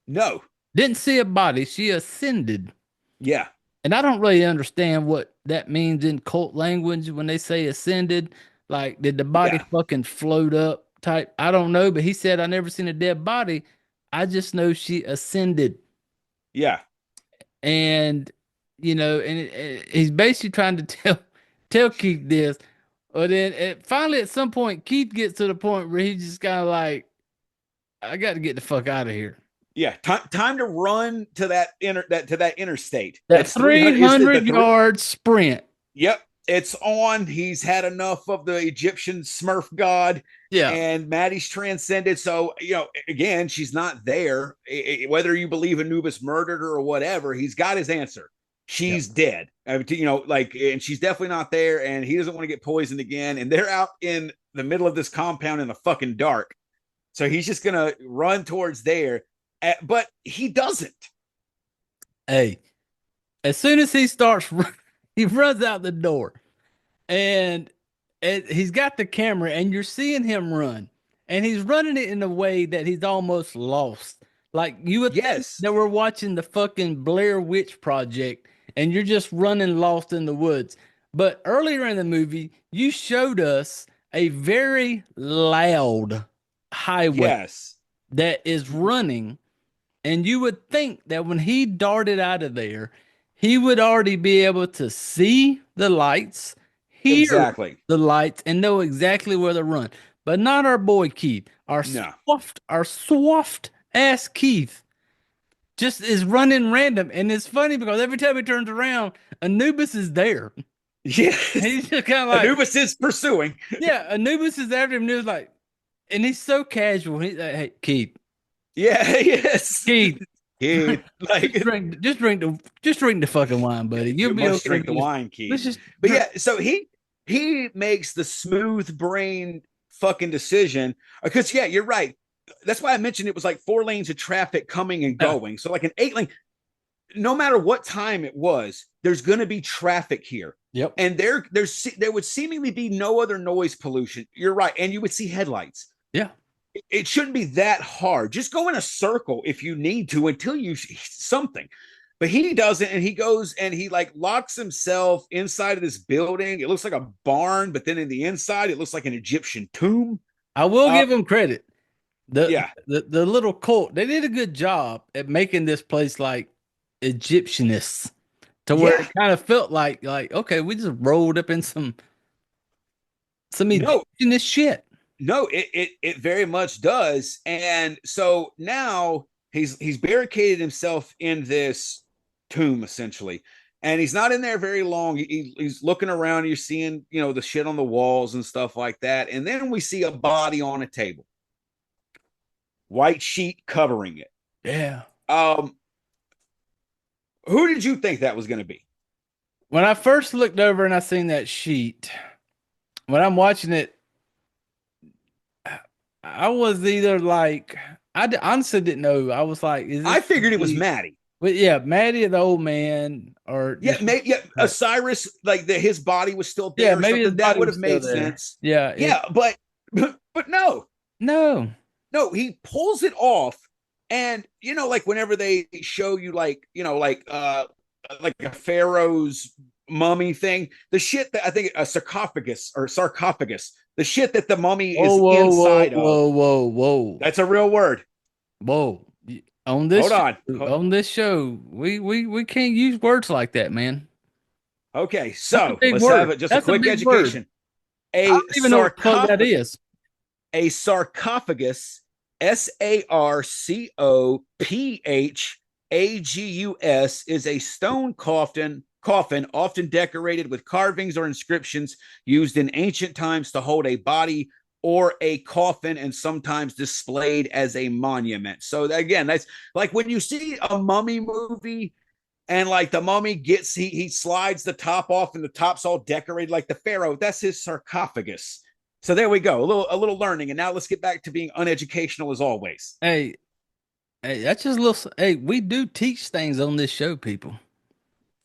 no, Didn't see a body. She ascended. yeah, And I don't really understand what that means in cult language when they say ascended. Like, did the body yeah, fucking float up type? I don't know, but he said I never seen a dead body. I just know she ascended. yeah, And he's basically trying to tell Keith this. But then finally at some point Keith gets to the point where he's just kind of like, I got to get the fuck out of here. yeah. Time to run to that interstate. That It's 300. Is it the 300 three? yard sprint. Yep, it's on. He's had enough of the Egyptian Smurf god, Yeah. and Maddie's transcended. So again, she's not there. Whether you believe Anubis murdered her or whatever, he's got his answer. Yep. She's dead. And she's definitely not there. And he doesn't want to get poisoned again. And they're out in the middle of this compound in the fucking dark. So he's just gonna run towards there, but he doesn't. Hey, as soon as he starts, he runs out the door, and, he's got the camera, and you're seeing him run, and he's running it in a way that he's almost lost. Like you would think Yes, that we're watching the fucking Blair Witch Project, and you're just running lost in the woods. But earlier in the movie, you showed us a very loud highway yes, that is running. And you would think that when he darted out of there, he would already be able to see the lights, hear exactly. the lights, and know exactly where to run. But not our boy Keith. No. Our soft ass Keith just is running random. And it's funny because every time he turns around, Anubis is there. And Yes. he's just kind of like, Anubis is pursuing. yeah, Anubis is after him. And he was like, and he's so casual. He's like, hey, Keith, Yeah, yes. Keith, Keith, like just drink the fucking wine, buddy. You'll you be must okay. drink the wine, Let's Keith. just But drink. yeah, so he makes the smooth brain fucking decision because yeah, you're right. That's why I mentioned it was like 4 lanes of traffic coming and Yeah. going. So like an 8 lane, no matter what time it was, there's going to be traffic here. Yep. And there would seemingly be no other noise pollution. You're right, and you would see headlights. Yeah. It shouldn't be that hard. Just go in a circle if you need to until you something. But he doesn't, and he goes and he like locks himself inside of this building. It looks like a barn, but then in the inside, it looks like an Egyptian tomb. I will Uh, give him credit. The, yeah, the little cult, they did a good job at making this place like Egyptianist to where yeah. it kind of felt like okay, we just rolled up in some No, Egyptianist shit. no, it very much does. And so now he's barricaded himself in this tomb essentially, and he's not in there very long. He's looking around. You're seeing the shit on the walls and stuff like that, and then we see a body on a table, white sheet covering it. Yeah. Um, who did you think that was going to be? When I first looked over and I seen that sheet, when I'm watching it, I was either like, honestly didn't know. I was like, is I this figured it was Maddie. But yeah, Maddie the old man, or Yeah, just maybe yeah, Osiris, like his body was still there yeah, or maybe his something. That body would was have still made there. sense. Yeah, Yeah, but no, no, no, he pulls it off, and like whenever they show you like a pharaoh's mummy thing, the shit that I think a sarcophagus, the shit that the mummy whoa, is whoa, whoa, inside of. whoa, whoa, whoa, That's a real word. whoa. Hold on. On this show, we can't use words like that, man. Okay, That's a so big let's have word. it. Just a That's a quick big word. education. I A don't even know what the fuck that is. sarcophagus, SARCOPHAGUS, Agus is a stone coffin often decorated with carvings or inscriptions used in ancient times to hold a body or a coffin, and sometimes displayed as a monument. So again, that's like when you see a mummy movie and like the mummy gets he slides the top off and the top's all decorated like the pharaoh. That's his sarcophagus. So there we go, a little learning. And now let's get back to being uneducational as always. Hey, hey, that's just a little. Hey, we do teach things on this show, people.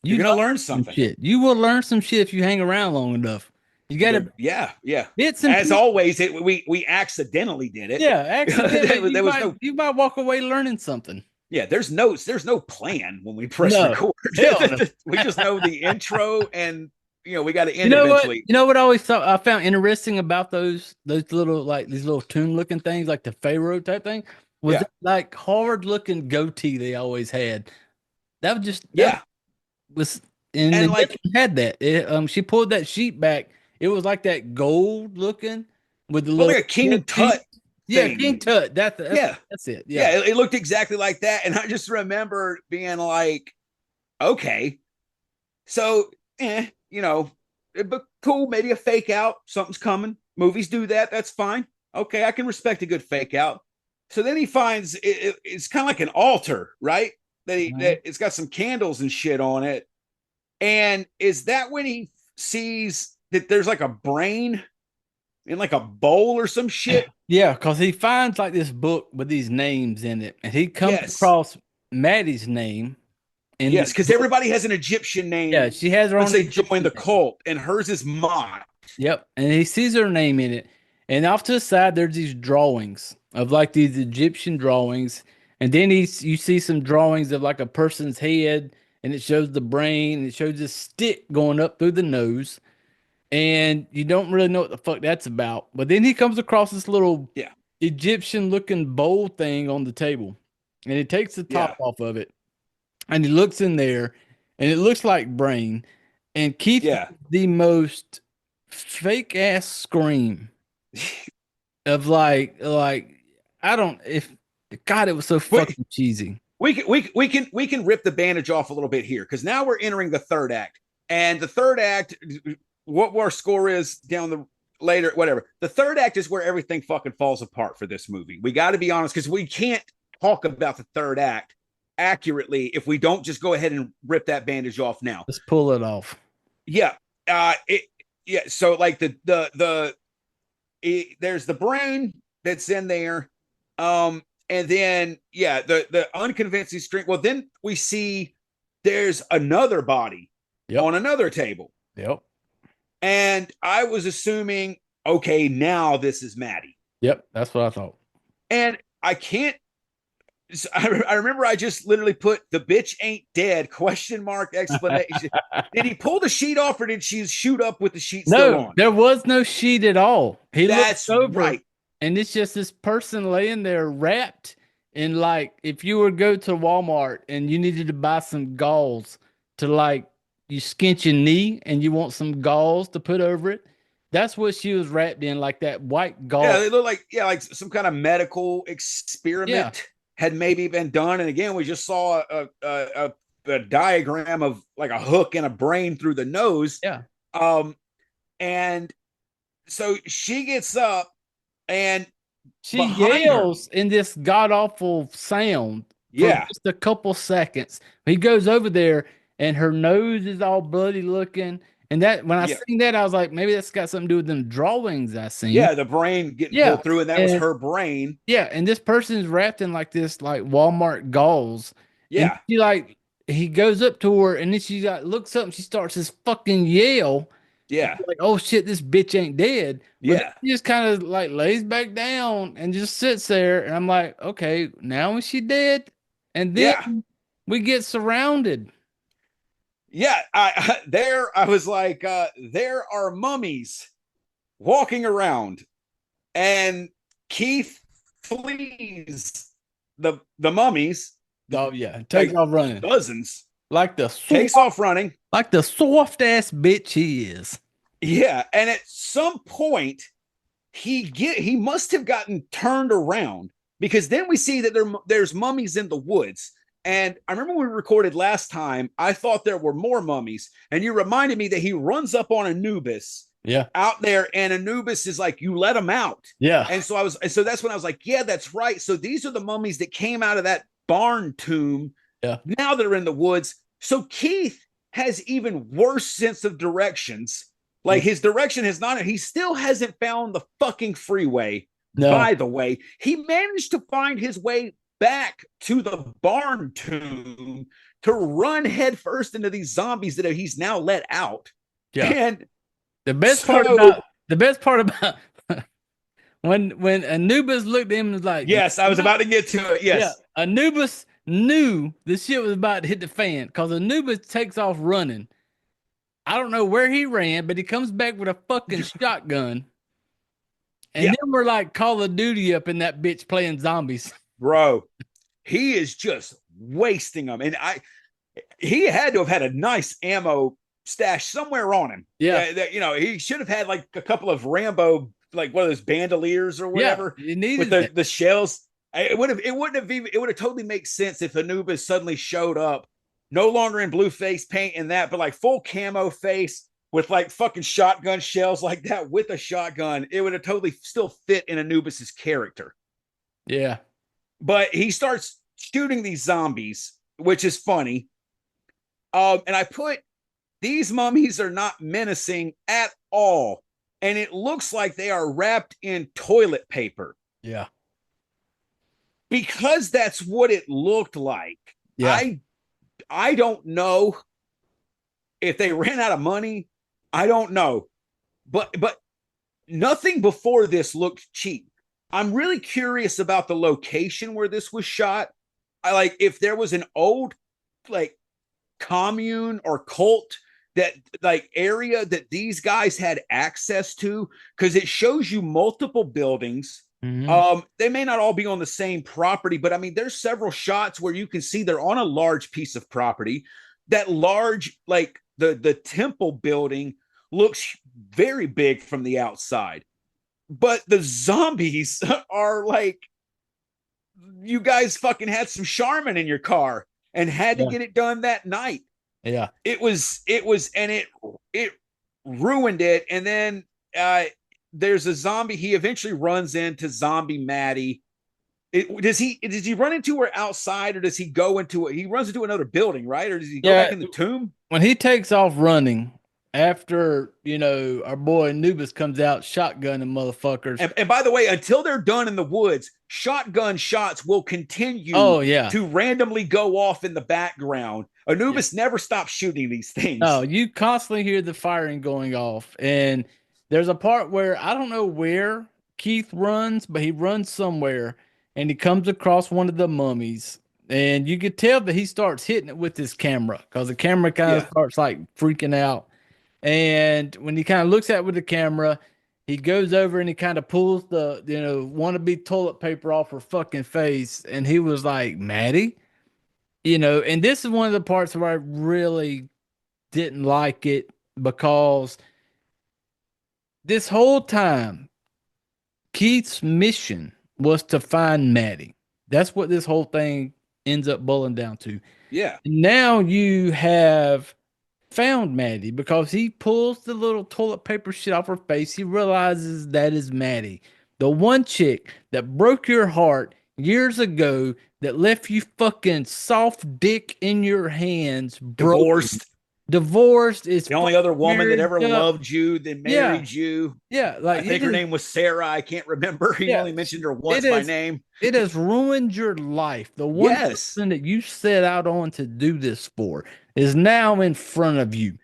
You're You gonna learn learn some something. shit. You will learn some shit if you hang around long enough. You got to Yeah. bits and As pieces. always, we accidentally did it. Yeah, accidentally, there was no you might walk away learning something. yeah. There's no plan when we press No, record. hell no. We just know the intro, and we got to You end know what? eventually. You know what I always thought I found interesting about those little like these little tomb looking things like the pharaoh type thing was Yeah, that, like hard looking goatee they always had. That was just that yeah, was and and they like never had that. She pulled that sheet back. It was like that gold looking with the well, like little a King teeth. Tut Yeah, King thing. Tut. Yeah, That's it. Yeah. yeah. It looked exactly like that, and I just remember being like, okay, so but cool, maybe a fake out. Something's coming. Movies do that. That's fine. Okay, I can respect a good fake out. So then he finds it's kind of like an altar, right? That it's got some candles and shit on it. And is that when he sees that there's like a brain in like a bowl or some shit? Yeah, because he finds like this book with these names in it, and he comes Yes. across Maddie's name in Yes, this because book. everybody has an Egyptian Yeah, name she has her once own they join Egyptian the name. cult, and hers is Ma. Yep, and he sees her name in it, and off to the side there's these drawings of like these Egyptian drawings, and then you see some drawings of like a person's head, and it shows the brain, and it shows this stick going up through the nose, and you don't really know what the fuck that's about. But then he comes across this little Yeah, Egyptian looking bowl thing on the table, and he takes the top yeah. off of it, and he looks in there, and it looks like brain. And Keith Yeah. gives the most fake ass scream of like I don't if God, it was so Wait, fucking cheesy. we can rip the bandage off a little bit here, because now we're entering the third act. And the third act, what our score is down the later, whatever. The third act is where everything fucking falls apart for this movie. We got to be honest, because we can't talk about the third act accurately if we don't just go ahead and rip that bandage off now. Let's pull it off. Yeah. It yeah. So like there's the brain that's in there. And then the unconvincing string. Well, then we see there's another body Yep. on another table. Yep. And I was assuming, okay, now this is Maddie. Yep. That's what I thought. And I can't. I remember I just literally put "the bitch ain't dead?" question mark explanation. Did he pull the sheet off, or did she shoot up with the sheet still No, on? there was no sheet at all. He looks That's over right. and it's just this person laying there wrapped in like if you were to go to Walmart and you needed to buy some gauze to like you skint your knee and you want some gauze to put over it. That's what she was wrapped in, like that white Yeah, gauze. they look like some kind of medical Yeah, experiment had maybe been done. And again, we just saw a diagram of like a hook and a brain through the nose. yeah. Um, and so she gets up, and She behind her, yells in this god awful sound for yeah, just a couple seconds. He goes over there and her nose is all bloody looking. And that when I yeah, seen that, I was like, maybe that's got something to do with them drawings I seen. yeah, the brain getting Yeah. pulled through, and that was And her brain. yeah, and this person's wrapped in like this like Walmart gauze. And Yeah, she like he goes up to her and then she like looks up and she starts this fucking yell. yeah, Like, oh shit, this bitch ain't dead. But then yeah, she just kind of like lays back down and just sits there. And I'm like, okay, now is she dead? And then yeah, we get surrounded. yeah. I was like, there are mummies walking around, and Keith flees the mummies, Oh yeah, takes like off running dozens, like takes off running. the soft ass bitch he is. Yeah, and at some point he must have gotten turned around, because then we see that there's mummies in the woods, And I remember when we recorded last time, I thought there were more mummies. And you reminded me that he runs up on Anubis Yeah. out there, and Anubis is like, you let him out. Yeah. So that's when I was like, yeah, that's right. So these are the mummies that came out of that barn tomb. Yeah. Now they're in the woods. So Keith has even worse sense of directions. Like his direction has not, he still hasn't found the fucking freeway. No. By the way, he managed to find his way back to the barn tomb to run headfirst into these zombies that he's now let out. Yeah. And The best part about when Anubis looked at him and was like, yes, I was about to get to it. Yes. Yeah, Anubis knew the shit was about to hit the fan because Anubis takes off running. I don't know where he ran, but he comes back with a fucking shotgun. And then we're like Call of Duty up in that bitch playing zombies. Bro, he is just wasting them. And he had to have had a nice ammo stash somewhere on him. Yeah. You know, he should have had like a couple of Rambo, like one of those bandoliers or whatever. Yeah, needed with the shells. It would have totally made sense if Anubis suddenly showed up, no longer in blue face paint and that, but like full camo face with like fucking shotgun shells like that with a shotgun. It would have totally still fit in Anubis's character. Yeah. But he starts shooting these zombies, which is funny. And I put, these mummies are not menacing at all. And it looks like they are wrapped in toilet paper. Yeah. Because that's what it looked like. Yeah. I don't know if they ran out of money. I don't know. But nothing before this looked cheap. I'm really curious about the location where this was shot. I like if there was an old like commune or cult that like area that these guys had access to, because it shows you multiple buildings. They may not all be on the same property, but I mean, there's several shots where you can see they're on a large piece of property. That large, like the temple building looks very big from the outside, but the zombies are like, you guys fucking had some Charmin in your car and had to get it done that night. Yeah. It was, and it ruined it. And then, there's a zombie. He eventually runs into zombie Maddie. Does he run into her outside, or does he go into it? He runs into another building, right? Or does he go back in the tomb? When he takes off running, after, our boy Anubis comes out shotgunning motherfuckers. And by the way, until they're done in the woods, shotgun shots will continue to randomly go off in the background. Anubis never stops shooting these things. No, you constantly hear the firing going off. And there's a part where I don't know where Keith runs, but he runs somewhere and he comes across one of the mummies. And you could tell that he starts hitting it with his camera because the camera kind of starts like freaking out. And when he kind of looks at it with the camera, he goes over and he kind of pulls the, wannabe toilet paper off her fucking face. And he was like, Maddie, and this is one of the parts where I really didn't like it, because this whole time, Keith's mission was to find Maddie. That's what this whole thing ends up boiling down to. Yeah. Now you have found Maddie because he pulls the little toilet paper shit off her face. He realizes that is Maddie, the one chick that broke your heart years ago, that left you fucking soft dick in your hands, Divorced is the only other woman that ever loved you, that married you. Yeah, like I think her name was Sarah. I can't remember. He only mentioned her once by name. It has ruined your life. The one person that you set out on to do this for is now in front of you.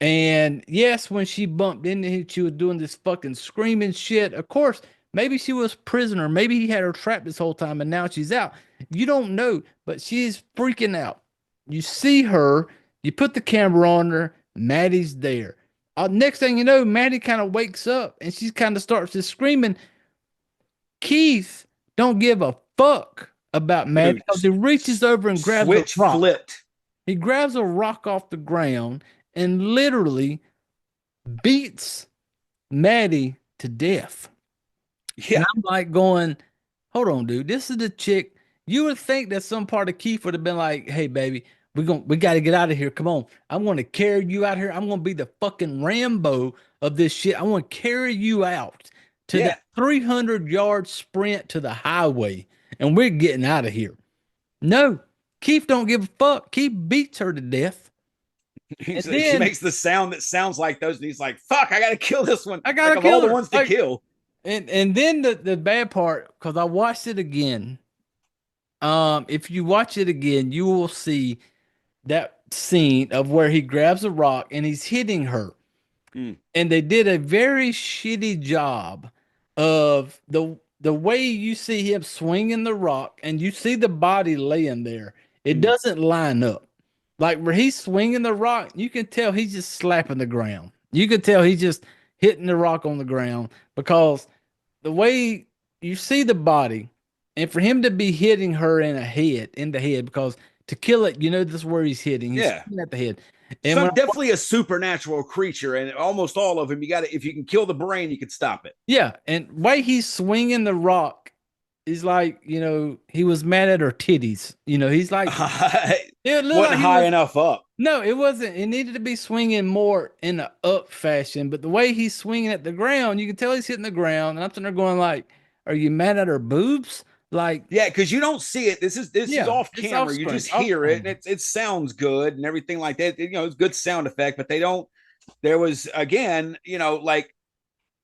And yes, when she bumped into him, she was doing this fucking screaming shit. Of course, maybe she was prisoner. Maybe he had her trapped this whole time and now she's out. You don't know, but she's freaking out. You see her. You put the camera on her, Maddie's there. Next thing you know, Maddie kind of wakes up and she kind of starts just screaming. Keith don't give a fuck about Maddie because he reaches over and grabs a rock. Flipped. He grabs a rock off the ground and literally beats Maddie to death. Yeah. And I'm like going, hold on, dude. This is the chick You would think that some part of Keith would have been like, "Hey, baby, we got to get out of here. Come on, I'm going to carry you out here. I'm going to be the fucking Rambo of this shit. I want to carry you out to Yeah. that 300-yard sprint to the highway, and we're getting out of here." No, Keith don't give a fuck. Keith beats her to death, and She then makes the sound that sounds like those, and he's like, "Fuck, I gotta kill this one." I Like gotta of all kill the her. ones to kill. And then the bad part, because I watched it again. If you watch it again, you will see that scene of where he grabs a rock and he's hitting her. Mm. And they did a very shitty job of the way you see him swinging the rock and you see the body laying there. It Mm. doesn't line up. Like where he's swinging the rock, you can tell he's just slapping the ground. You can tell he's just hitting the rock on the ground because the way you see the body, and for him to be hitting her in the head, because to kill it, this is where he's hitting. He's Yeah. hitting at the head. And when Some definitely a supernatural creature, and almost all of them, you got to, if you can kill the brain, you can stop it. yeah, and way he's swinging the rock is like, he was mad at her titties. He's like, it looked Wasn't like he high was. enough up. No, it wasn't. It needed to be swinging more in an up fashion. But the way he's swinging at the ground, you can tell he's hitting the ground. And I'm sitting there going like, "Are you mad at her boobs?" Like, Yeah, because you don't see it. This is yeah, off it's off camera. You screen. just Off hear it, and screen. it sounds good and everything like that. It's good sound effect, but they don't. There was again, like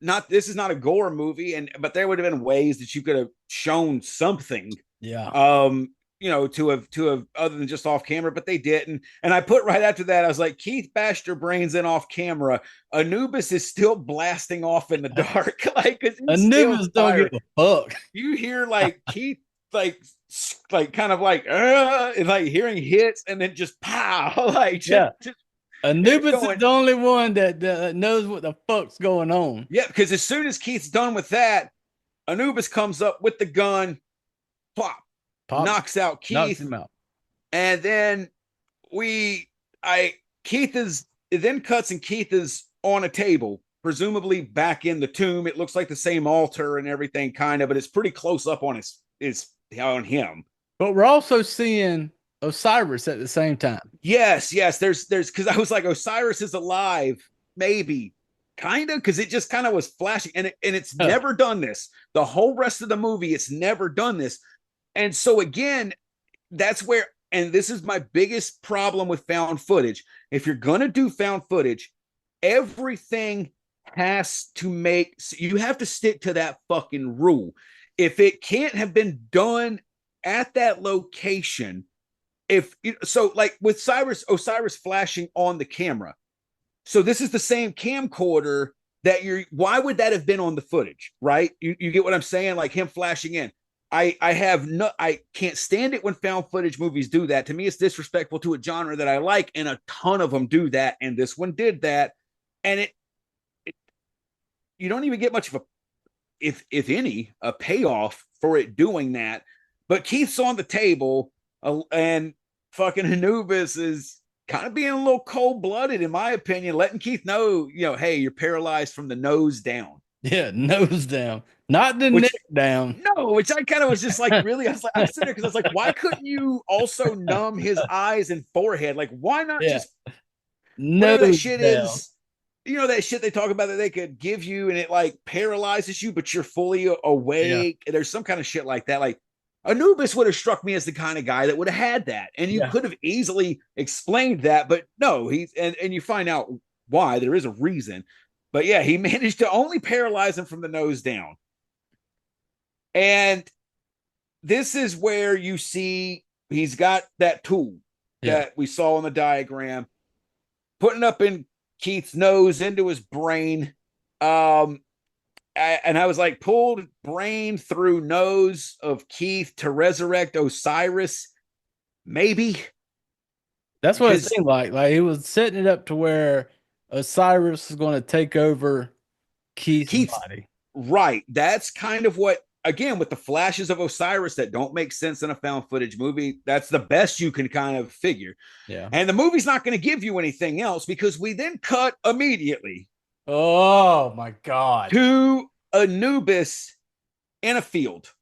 not this is not a gore movie, but there would have been ways that you could have shown something, Yeah. um, to have other than just off camera, but they didn't. And I put right after that, I was like, Keith bashed your brains in off camera. Anubis is still blasting off in the dark, like because he's still Anubis don't give firing. a fuck. You hear like Keith like kind of like and like hearing hits and then just pow like Yeah. just it's Anubis is going. the only one that knows what the fuck's going on. Yeah, because as soon as Keith's done with that, Anubis comes up with the gun, plop, Pops, knocks out knocks Keith, him out. and then we I Keith is it then cuts and Keith is on a table, presumably back in the tomb. It looks like the same altar and everything, kind of, but it's pretty close up on his on him. But we're also seeing Osiris at the same time. Yes. There's because I was like, Osiris is alive, maybe, kind of, because it just kind of was flashing, and it's Huh. never done this. The whole rest of the movie, it's never done this, and so again, that's where, and this is my biggest problem with found footage. If you're gonna do found footage, everything has to make you have to stick to that fucking rule. If it can't have been done at that location, if so, like with Osiris flashing on the camera, so this is the same camcorder that why would that have been on the footage, right? You get what I'm saying, like him flashing in. I can't stand it when found footage movies do that. To me, it's disrespectful to a genre that I like, and a ton of them do that, and this one did that. And it you don't even get much of a, if any, a payoff for it doing that. But Keith's on the table, and fucking Anubis is kind of being a little cold blooded, in my opinion, letting Keith know, hey, you're paralyzed from the nose down. Yeah, nose down, not the neck Which down. no, which I kind of was just like, really, I was like, I'm sitting there because I was like, why couldn't you also numb his eyes and forehead? Like, why not Yeah, just whatever that nose shit down. is? That shit they talk about that they could give you and it like paralyzes you, but you're fully Yeah, awake. There's some kind of shit like that. Like Anubis would have struck me as the kind of guy that would have had that. And you yeah. could have easily explained that, but no, and you find out why. There is a reason. But yeah, he managed to only paralyze him from the nose down. And this is where you see he's got that tool Yeah. that we saw on the diagram, putting up in Keith's nose into his brain. And I was like, pulled brain through nose of Keith to resurrect Osiris, maybe. That's what it Because seemed like. Like he was setting it up to where Osiris is going to take over Keith's Keith's body. right. That's kind of what, again, with the flashes of Osiris that don't make sense in a found footage movie, that's the best you can kind of figure. Yeah. And the movie's not going to give you anything else because we then cut immediately Oh my God. to Anubis in a field.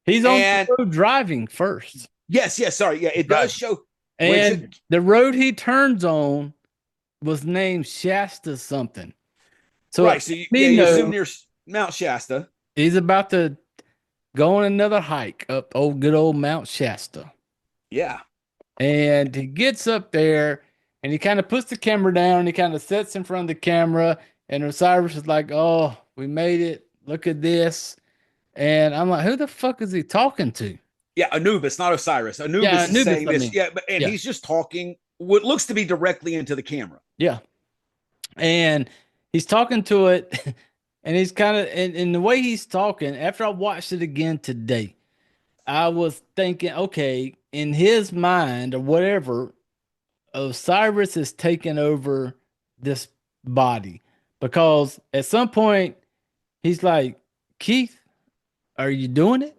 He's on the And road driving first. yes, sorry. Yeah, it does show And the road he turns on was named Shasta something. So right. So you assume know near Mount Shasta. he's about to go on another hike up good old Mount Shasta. Yeah. And he gets up there and he kind of puts the camera down. He kind of sits in front of the camera. And Osiris is like, "Oh, we made it. Look at this." And I'm like, "Who the fuck is he talking to?" Yeah, Anubis, not Osiris. Yeah, Anubis is Anubis, saying I this. mean. Yeah, and Yeah. he's just talking what looks to be directly into the camera. Yeah. And he's talking to it. And he's kind of, and the way he's talking, after I watched it again today, I was thinking, okay, in his mind or whatever, Osiris is taking over this body because at some point he's like, Keith, are you doing it?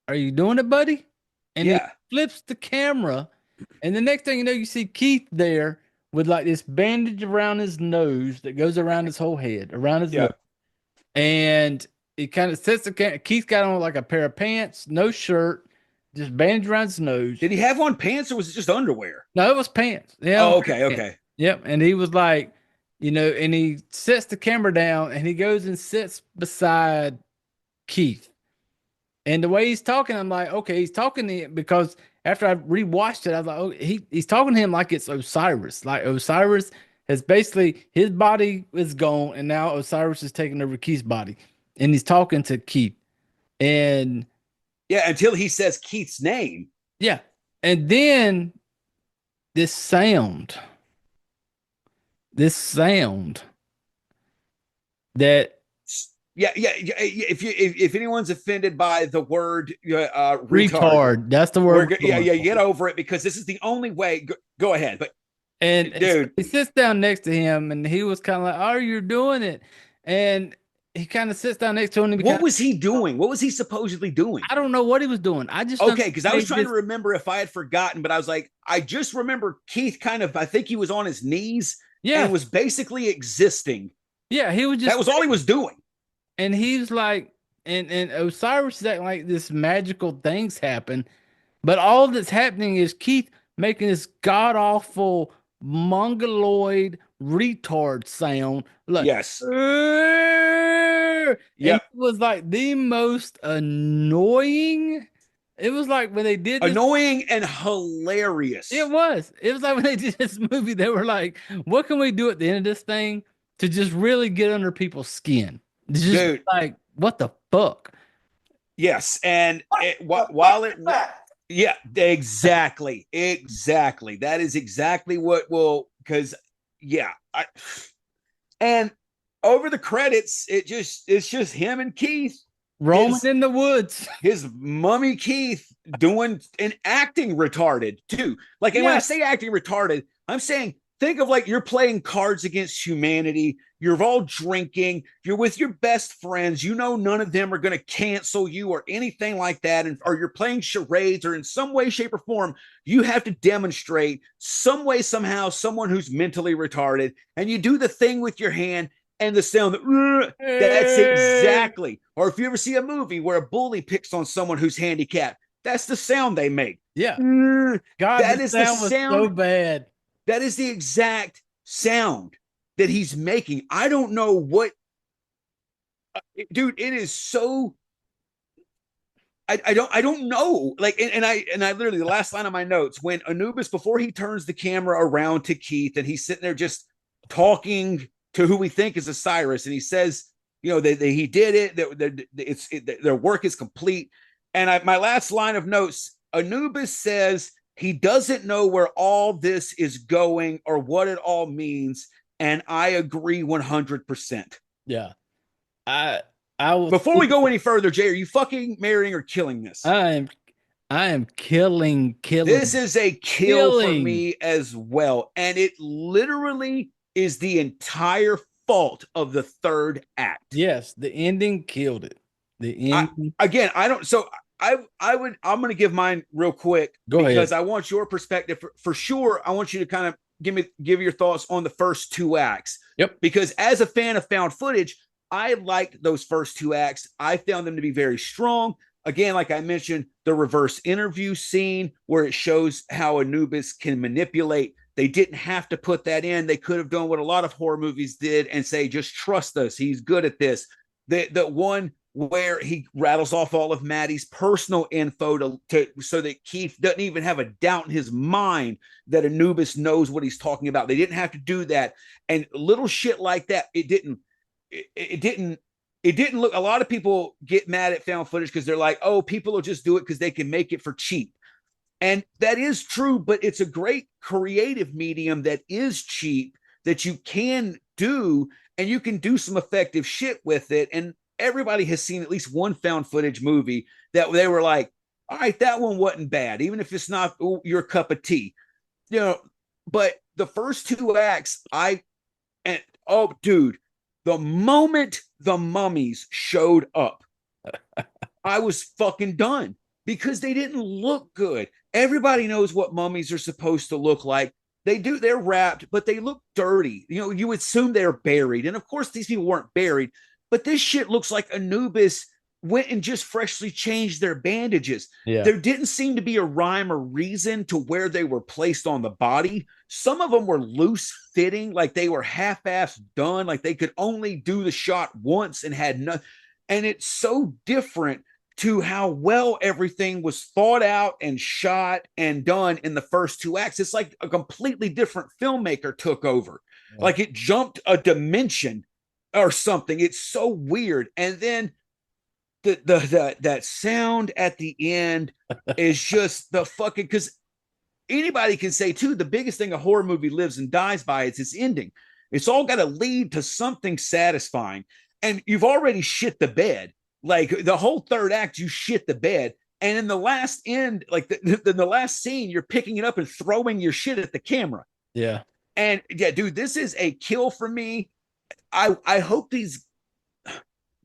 Are you doing it, buddy? And he Yeah. flips the camera, and the next thing you know, you see Keith there with like this bandage around his nose that goes around his whole head, around his Yeah. nose. And it kind of sets the camera. Keith got on like a pair of pants, no shirt, just bandage around his nose. Did he have on pants or was it just underwear? No, it was pants. Yeah. Oh, okay, Pants. okay. Yep. And he was like, and he sets the camera down and he goes and sits beside Keith. And the way he's talking, I'm like, okay, he's talking to him because after I rewatched it, I was like, oh, he's talking to him like it's Osiris. Like Osiris has basically his body is gone, and now Osiris is taking over Keith's body, and he's talking to Keith. And yeah, until he says Keith's name. Yeah, and then this sound, that Yeah. If anyone's offended by the word retard, that's the word. Yeah, get over it because this is the only way. Go ahead, but and dude, he sits down next to him, and he was kind of like, "Oh, you're doing it," and he kind of sits down next to him. And what was he doing? What was he supposedly doing? I don't know what he was doing. I just okay, because I was trying to remember if I had forgotten, but I was like, I just remember Keith kind of. I think he was on his knees, and was basically existing. Yeah, he was just. That was all he was doing. And he's like, and Osiris is acting like this magical things happen, but all that's happening is Keith making this god awful mongoloid retard sound. Like, yes. Yeah, it was like the most annoying. It was like when they did this, annoying and hilarious. It was. It was like when they did this movie, they were like, "What can we do at the end of this thing to just really get under people's skin?" Just dude, like, what the fuck? Yes, and while it, yeah, exactly. That is exactly what will, because and over the credits, it's just him and Keith roaming in the woods. His mummy Keith doing and acting retarded too. Like, and when I say acting retarded, I'm saying think of like you're playing Cards Against Humanity. You're all drinking. You're with your best friends. You know none of them are going to cancel you or anything like that. Or you're playing charades, or in some way, shape, or form, you have to demonstrate some way, somehow, someone who's mentally retarded. And you do the thing with your hand and the sound that's exactly. Or if you ever see a movie where a bully picks on someone who's handicapped, that's the sound they make. Yeah. God, that is the sound. Was so bad. That is the exact sound that he's making. I don't know what, dude. It is so. I don't know. Like, and I literally, the last line of my notes, when Anubis, before he turns the camera around to Keith, and he's sitting there just talking to who we think is Osiris, and he says, he did it. Their work is complete. And my last line of notes, Anubis says he doesn't know where all this is going or what it all means. And I agree 100%. Yeah. I was, before we go any further, Jay, are you fucking marrying or killing this? I am killing. This is a kill for me as well. And it literally is the entire fault of the third act. Yes, the ending killed it. The ending. I'm going to give mine real quick. Go ahead. Because I want your perspective for sure. I want you to kind of give your thoughts on the first two acts. Yep. Because as a fan of found footage, I liked those first two acts. I found them to be very strong. again, like I mentioned, the reverse interview scene where it shows how Anubis can manipulate. They didn't have to put that in. They could have done what a lot of horror movies did and say, just trust us. He's good at this. The one where he rattles off all of Maddie's personal info so that Keith doesn't even have a doubt in his mind that Anubis knows what he's talking about. They didn't have to do that. And little shit like that, it didn't look. A lot of people get mad at found footage because they're like, oh, people will just do it because they can make it for cheap. And that is true, but it's a great creative medium that is cheap that you can do, and you can do some effective shit with it. And everybody has seen at least one found footage movie that they were like, all right, that one wasn't bad, even if it's not your cup of tea, you know. But the first two acts, and oh, dude, the moment the mummies showed up, I was fucking done because they didn't look good. Everybody knows what mummies are supposed to look like. They're wrapped, but they look dirty. You know, you assume they're buried. And of course, these people weren't buried, but this shit looks like Anubis went and just freshly changed their bandages. Yeah. There didn't seem to be a rhyme or reason to where they were placed on the body. Some of them were loose fitting, like they were half-assed done, like they could only do the shot once and had no. And it's so different to how well everything was thought out and shot and done in the first two acts. It's like a completely different filmmaker took over. Yeah. Like it jumped a dimension or something. It's so weird. And then that sound at the end is just the fucking, because anybody can say too, the biggest thing a horror movie lives and dies by is its ending. It's all got to lead to something satisfying. And you've already shit the bed. Like the whole third act, you shit the bed. And in the last end, like the last scene, you're picking it up and throwing your shit at the camera. Yeah. And yeah, dude, this is a kill for me. I hope the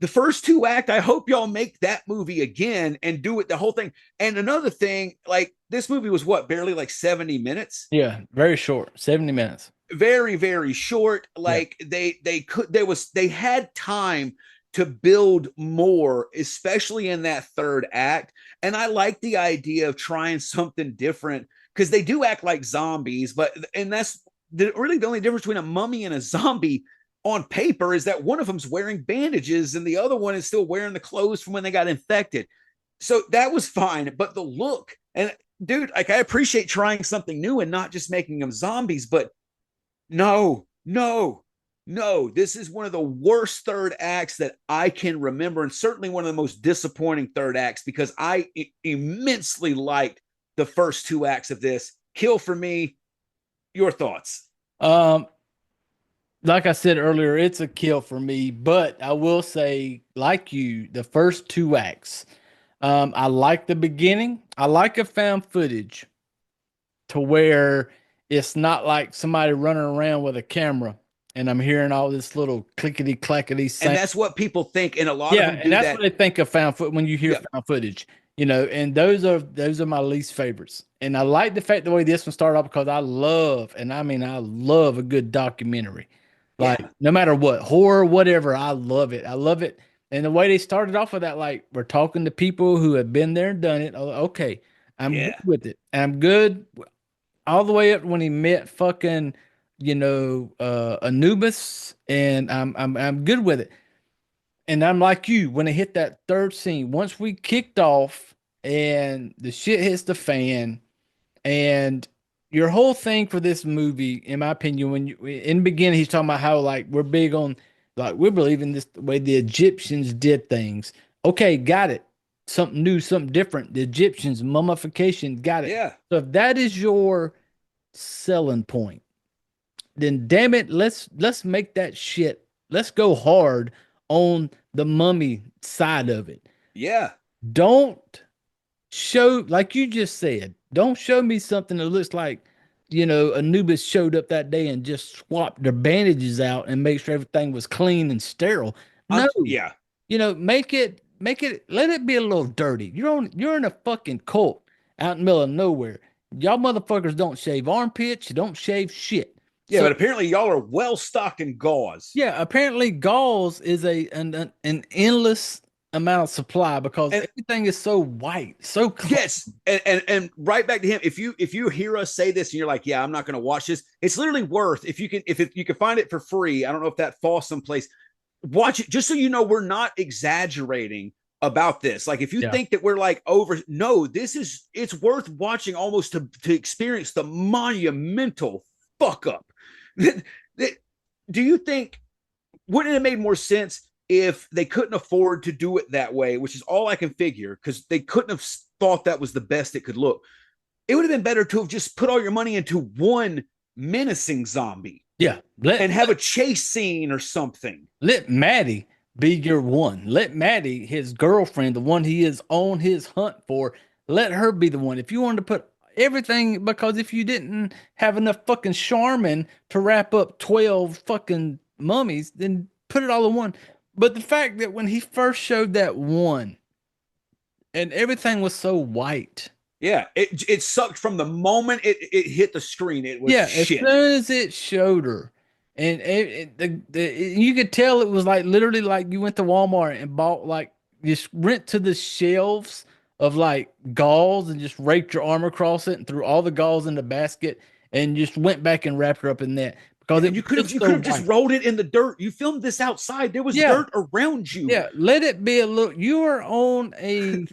first two act, I hope y'all make that movie again and do it the whole thing. And another thing, like this movie was what, barely like 70 minutes? Yeah, very short, 70 minutes. Very, very short. Like yeah. They had time to build more, especially in that third act. And I like the idea of trying something different because they do act like zombies, and that's really the only difference between a mummy and a zombie on paper is that one of them's wearing bandages and the other one is still wearing the clothes from when they got infected. So that was fine. But the look, and dude, like I appreciate trying something new and not just making them zombies, but no, this is one of the worst third acts that I can remember, and certainly one of the most disappointing third acts because I immensely liked the first two acts of this. Kill for me. Your thoughts? Like I said earlier, it's a kill for me, but I will say, like you, the first two acts, I like the beginning. I like a found footage to where it's not like somebody running around with a camera and I'm hearing all this little clickety clackety sound. And that's what people think, and a lot of them do and that's that. what they think of found footage when you hear found footage, you know. And those are my least favorites. And I like the fact the way this one started off because I love a good documentary. Like no matter what, horror, whatever, I love it. I love it. And the way they started off with that, like we're talking to people who have been there and done it. Okay, I'm good with it. And I'm good all the way up when he met fucking, Anubis, and I'm good with it. And I'm like you, when it hit that third scene, once we kicked off and the shit hits the fan, and your whole thing for this movie, in my opinion, when you in the beginning, he's talking about how like we're big on, like we believe in this the way the Egyptians did things. Okay, got it. Something new, something different. The Egyptians, mummification, got it. Yeah. So if that is your selling point, then damn it, let's make that shit. Let's go hard on the mummy side of it. Yeah. Don't show, like you just said, don't show me something that looks like, Anubis showed up that day and just swapped their bandages out and make sure everything was clean and sterile. No. Yeah. Make it, let it be a little dirty. You're in a fucking cult out in the middle of nowhere. Y'all motherfuckers don't shave armpits. You don't shave shit. Yeah, but apparently y'all are well stocked in gauze. Yeah, apparently gauze is an endless amount of supply because And everything is so white, so clean. yes, and right back to him. If you hear us say this and you're like, yeah, I'm not going to watch this. It's literally worth if you can find it for free. I don't know if that falls someplace. Watch it just so you know we're not exaggerating about this. Like if you Yeah. think that we're like over, no, it's worth watching almost to experience the monumental fuck up. Do you think wouldn't it have made more sense if they couldn't afford to do it that way, which is all I can figure, because they couldn't have thought that was the best it could look. It would have been better to have just put all your money into one menacing zombie Yeah. and have a chase scene or something. Let Maddie be your one. Let Maddie, his girlfriend, the one he is on his hunt for, let her be the one. If you wanted to put everything, because if you didn't have enough fucking Charmin to wrap up 12 fucking mummies, then put it all in one. But the fact that when he first showed that one and everything was so white. Yeah, it sucked from the moment it hit the screen. It was Yeah, as shit. soon as it showed her, and you could tell it was like literally like you went to Walmart and bought like just went to the shelves of like gauze and just raked your arm across it and threw all the gauze in the basket and just went back and wrapped her up in that Yeah, because it and you was could have just you so could have just white. rolled it in the dirt. You filmed this outside. There was Yeah, dirt around you. yeah. Let it be a look. You are on a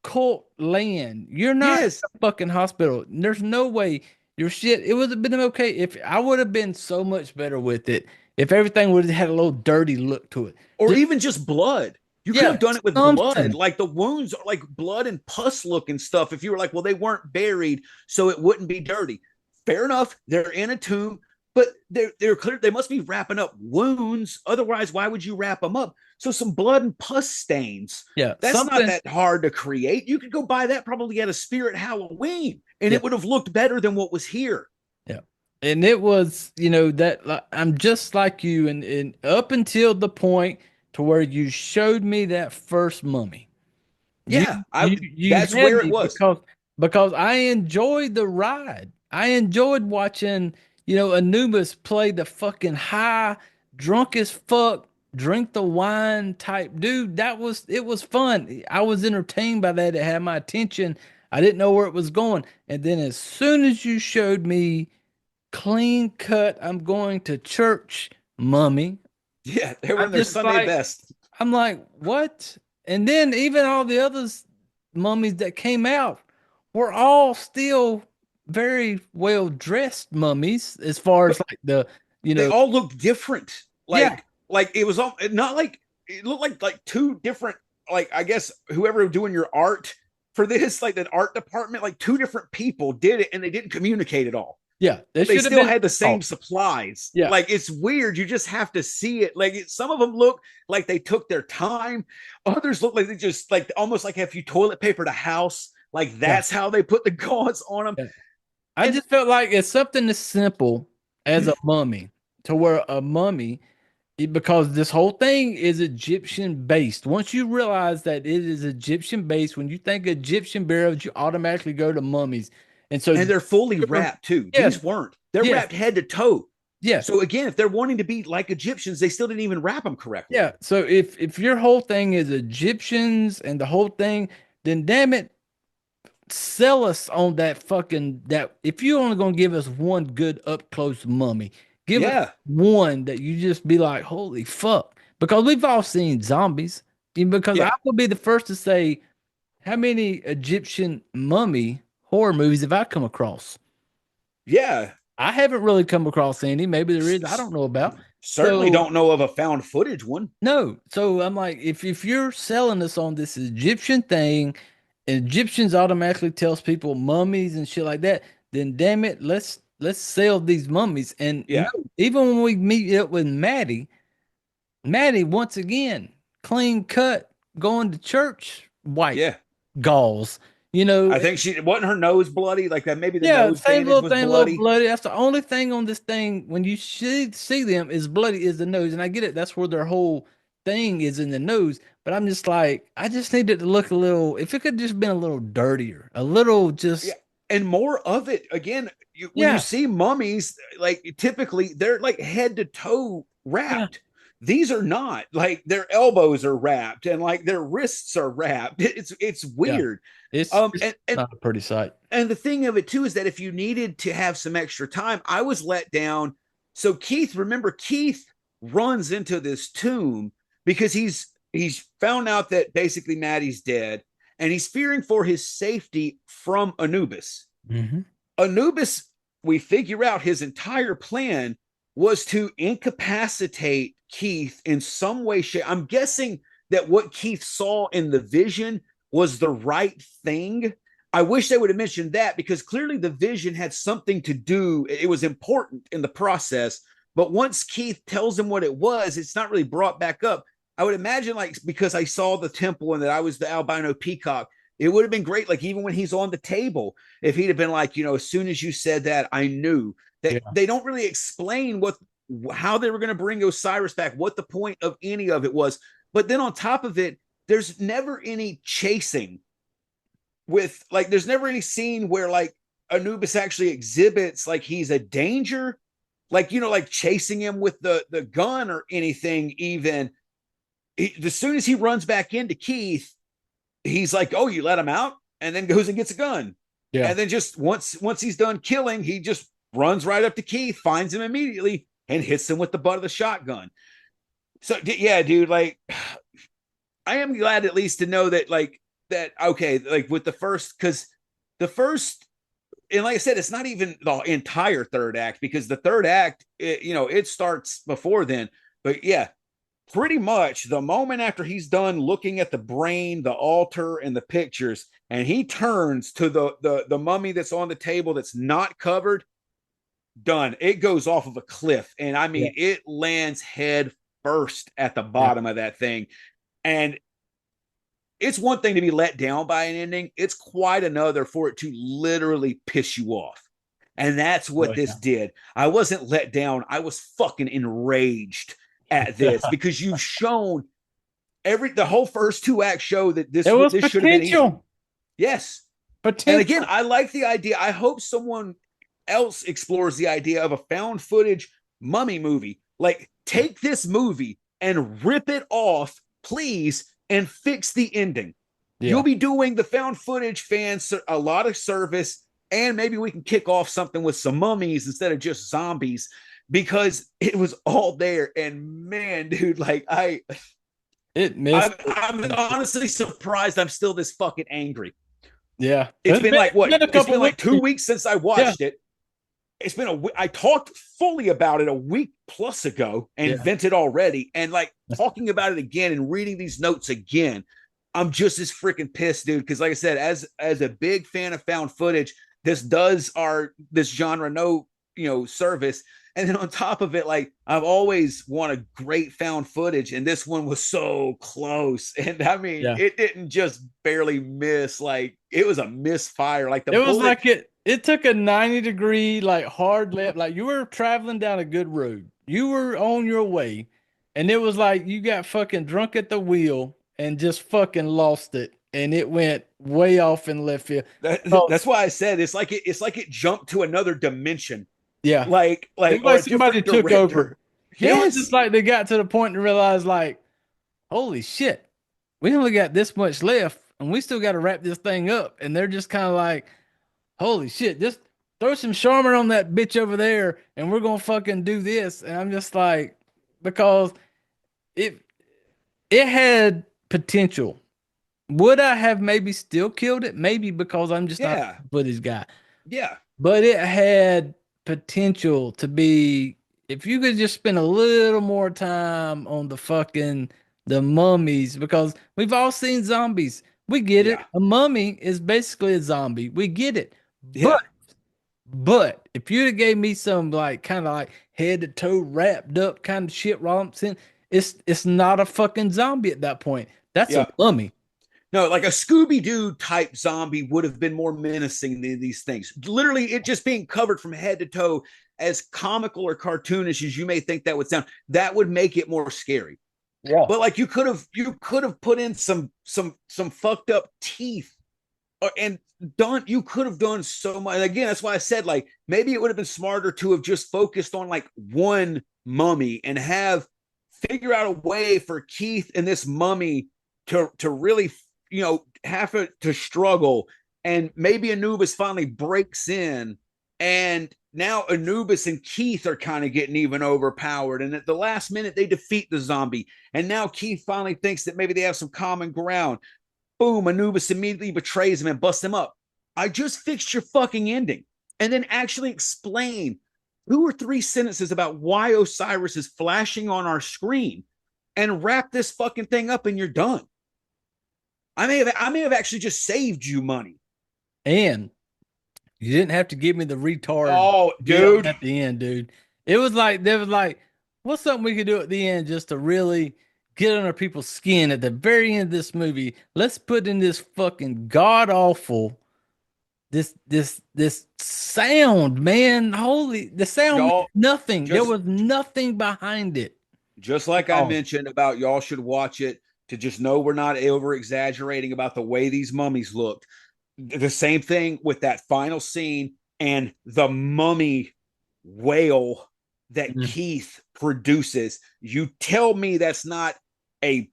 cult land. You're not in Yes. a fucking hospital. There's no way your shit. It would have been okay if I would have been so much better with it if everything would have had a little dirty look to it. Or Just even just blood. You could yeah, have done it with blood. something. Like the wounds are like blood and pus looking stuff. If you were like, well, they weren't buried, so it wouldn't be dirty. Fair enough. They're in a tomb, but they're clear. They must be wrapping up wounds. Otherwise, why would you wrap them up? So some blood and pus stains. Yeah, That's not something. that hard to create. You could go buy that probably at a Spirit Halloween, and Yeah, it would have looked better than what was here. yeah. And it was, that like, I'm just like you, and up until the point to where you showed me that first mummy. You Yeah, I. you That's had where it me was. because I enjoyed the ride. I enjoyed watching, Anubis play the fucking high, drunk as fuck, drink the wine type dude. It was fun. I was entertained by that. It had my attention. I didn't know where it was going. And then as soon as you showed me clean cut, I'm going to church, mummy. Yeah, they were I'm in their just Sunday like best. I'm like, what? And then even all the others mummies that came out were all still very well dressed mummies as far as But like the, you they know, all looked different. yeah, Like it was all not like it looked like two different. Like I guess whoever doing your art for this, like the art department, like two different people did it, and they didn't communicate at all. yeah, they But they should have still been. had the Oh, same supplies. yeah, Like it's weird. You just have to see it. Like some of them look like they took their time. Others look like they just like almost like if you toilet papered a house. Like yeah, that's how they put the gauze on them. yeah. I And just felt like it's something as simple as a mummy to where a mummy because this whole thing is Egyptian based. Once you realize that it is Egyptian based, when you think Egyptian burials, you automatically go to mummies. And so, they're fully wrapped too. yes, These weren't. They're yes, wrapped head to toe. yeah, So again, if they're wanting to be like Egyptians, they still didn't even wrap them correctly. yeah. So if your whole thing is Egyptians and the whole thing, then damn it, sell us on that fucking that. If you're only gonna give us one good up close mummy, give us Yeah, one that you just be like, holy fuck, because we've all seen zombies. And because I yeah, will be the first to say, how many Egyptian mummy horror movies have I come across? yeah. I haven't really come across any. Maybe there is. I don't know about. Certainly So don't know of a found footage one. no. So I'm like, if you're selling us on this Egyptian thing, Egyptians automatically tells people mummies and shit like that, then damn it, let's sell these mummies. And no, Yeah, even when we meet up with Maddie once again, clean cut, going to church, white yeah. galls. You know, I think she wasn't her nose bloody like that. Maybe the yeah, nose same bandage little was thing, little bloody. bloody. That's the only thing on this thing when you see them is bloody is the nose. And I get it, that's where their whole thing is in the nose. But I'm just like, I just need it to look a little, if it could just been a little dirtier, a little Yeah, just, and more of it. Again, when you yeah, see mummies, like typically they're like head to toe yeah, wrapped. These are not, like, their elbows are wrapped and like their wrists are wrapped. It's Yeah. weird. It's And not a pretty sight. and the thing of it too is that if you needed to have some extra time, I was let down. So Keith runs into this tomb because he's found out that basically Maddie's dead, and he's fearing for his safety from Anubis. Mm-hmm. Anubis, we figure out his entire plan was to incapacitate Keith in some way, shape. I'm guessing that what Keith saw in the vision was the right thing. I wish they would have mentioned that, because clearly the vision had something to do. It was important in the process. But once Keith tells him what it was, it's not really brought back up. I would imagine, like, because I saw the temple and that I was the albino peacock, it would have been great. Like, even when he's on the table, if he'd have been like, as soon as you said that, I knew that. Yeah. They don't really explain how they were going to bring Osiris back, what the point of any of it was. But then on top of it, there's never any chasing with, like, there's never any scene where like Anubis actually exhibits like he's a danger, like, like chasing him with the gun or anything. Even as soon as he runs back into Keith, he's like, oh, you let him out, and then goes and gets a gun. Yeah. And then just once he's done killing, he just runs right up to Keith, finds him immediately, and hits him with the butt of the shotgun. So yeah, dude, like, I am glad at least to know that, like, that, okay, like with the first, because the first, and like I said, it's not even the entire third act, because the third act, it starts before then. But yeah, pretty much the moment after he's done looking at the brain, the altar, and the pictures, and he turns to the mummy that's on the table that's not covered, done. It goes off of a cliff, and I mean, it lands head first at the bottom of that thing. And it's one thing to be let down by an ending. It's quite another for it to literally piss you off. And that's what this did. I wasn't let down. I was fucking enraged at this because you've shown the whole first two acts show that this should have been easy. Yes. Potential. And again, I like the idea. I hope someone else explores the idea of a found footage mummy movie. Like, take this movie and rip it off, please, and fix the ending. Yeah. You'll be doing the found footage fans a lot of service, and maybe we can kick off something with some mummies instead of just zombies, because it was all there. And man, dude, like, I'm honestly surprised I'm still this fucking angry. Yeah. It's been like, what? It's been like 2 weeks since I watched it. It's been I talked fully about it a week plus ago and vented already. And like talking about it again and reading these notes again, I'm just as freaking pissed, dude. Because like I said, as a big fan of found footage, this does this genre no service. And then on top of it, like, I've always wanted great found footage, and this one was so close. And I mean, it didn't just barely miss. Like, it was a misfire. Like, it was like it took a 90-degree, like, hard left. Like, you were traveling down a good road. You were on your way, and it was like you got fucking drunk at the wheel and just fucking lost it, and it went way off in left field. That's why I said it's like it jumped to another dimension. Yeah, like somebody took over. Yes. It was just like they got to the point to realize, like, holy shit, we only got this much left, and we still got to wrap this thing up. And they're just kind of like, holy shit, just throw some Charmin on that bitch over there, and we're gonna fucking do this. And I'm just like, because it had potential. Would I have maybe still killed it? Maybe, because I'm just not a footage guy. Yeah, but it had potential to be, if you could just spend a little more time on the mummies, because we've all seen zombies. We get it. A mummy is basically a zombie. We get it. Yeah. But if you'd have gave me some, like, kind of like head to toe wrapped up kind of shit romps in, it's not a fucking zombie at that point. That's a mummy. No, like a Scooby-Doo type zombie would have been more menacing than these things. Literally, it just being covered from head to toe, as comical or cartoonish as you may think that would sound, that would make it more scary. Yeah. But like, you could have put in some fucked up teeth, and you could have done so much. And again, that's why I said, like, maybe it would have been smarter to have just focused on like one mummy and have figure out a way for Keith and this mummy to really, have to struggle. And maybe Anubis finally breaks in, and now Anubis and Keith are kind of getting even overpowered. And at the last minute, they defeat the zombie. And now Keith finally thinks that maybe they have some common ground. Boom, Anubis immediately betrays him and busts him up. I just fixed your fucking ending. And then actually explain 2 or 3 sentences about why Osiris is flashing on our screen, and wrap this fucking thing up, and you're done. I may have actually just saved you money. And you didn't have to give me the retard. Oh, dude. At the end, dude. It was like, there was like, what's something we could do at the end just to really get under people's skin at the very end of this movie? Let's put in this fucking god awful, this sound, man. Holy, the sound, Y'all, nothing. There was nothing behind it. Just like I mentioned about y'all should watch it to just know we're not over exaggerating about the way these mummies looked. The same thing with that final scene and the mummy wail that Keith produces. You tell me that's not a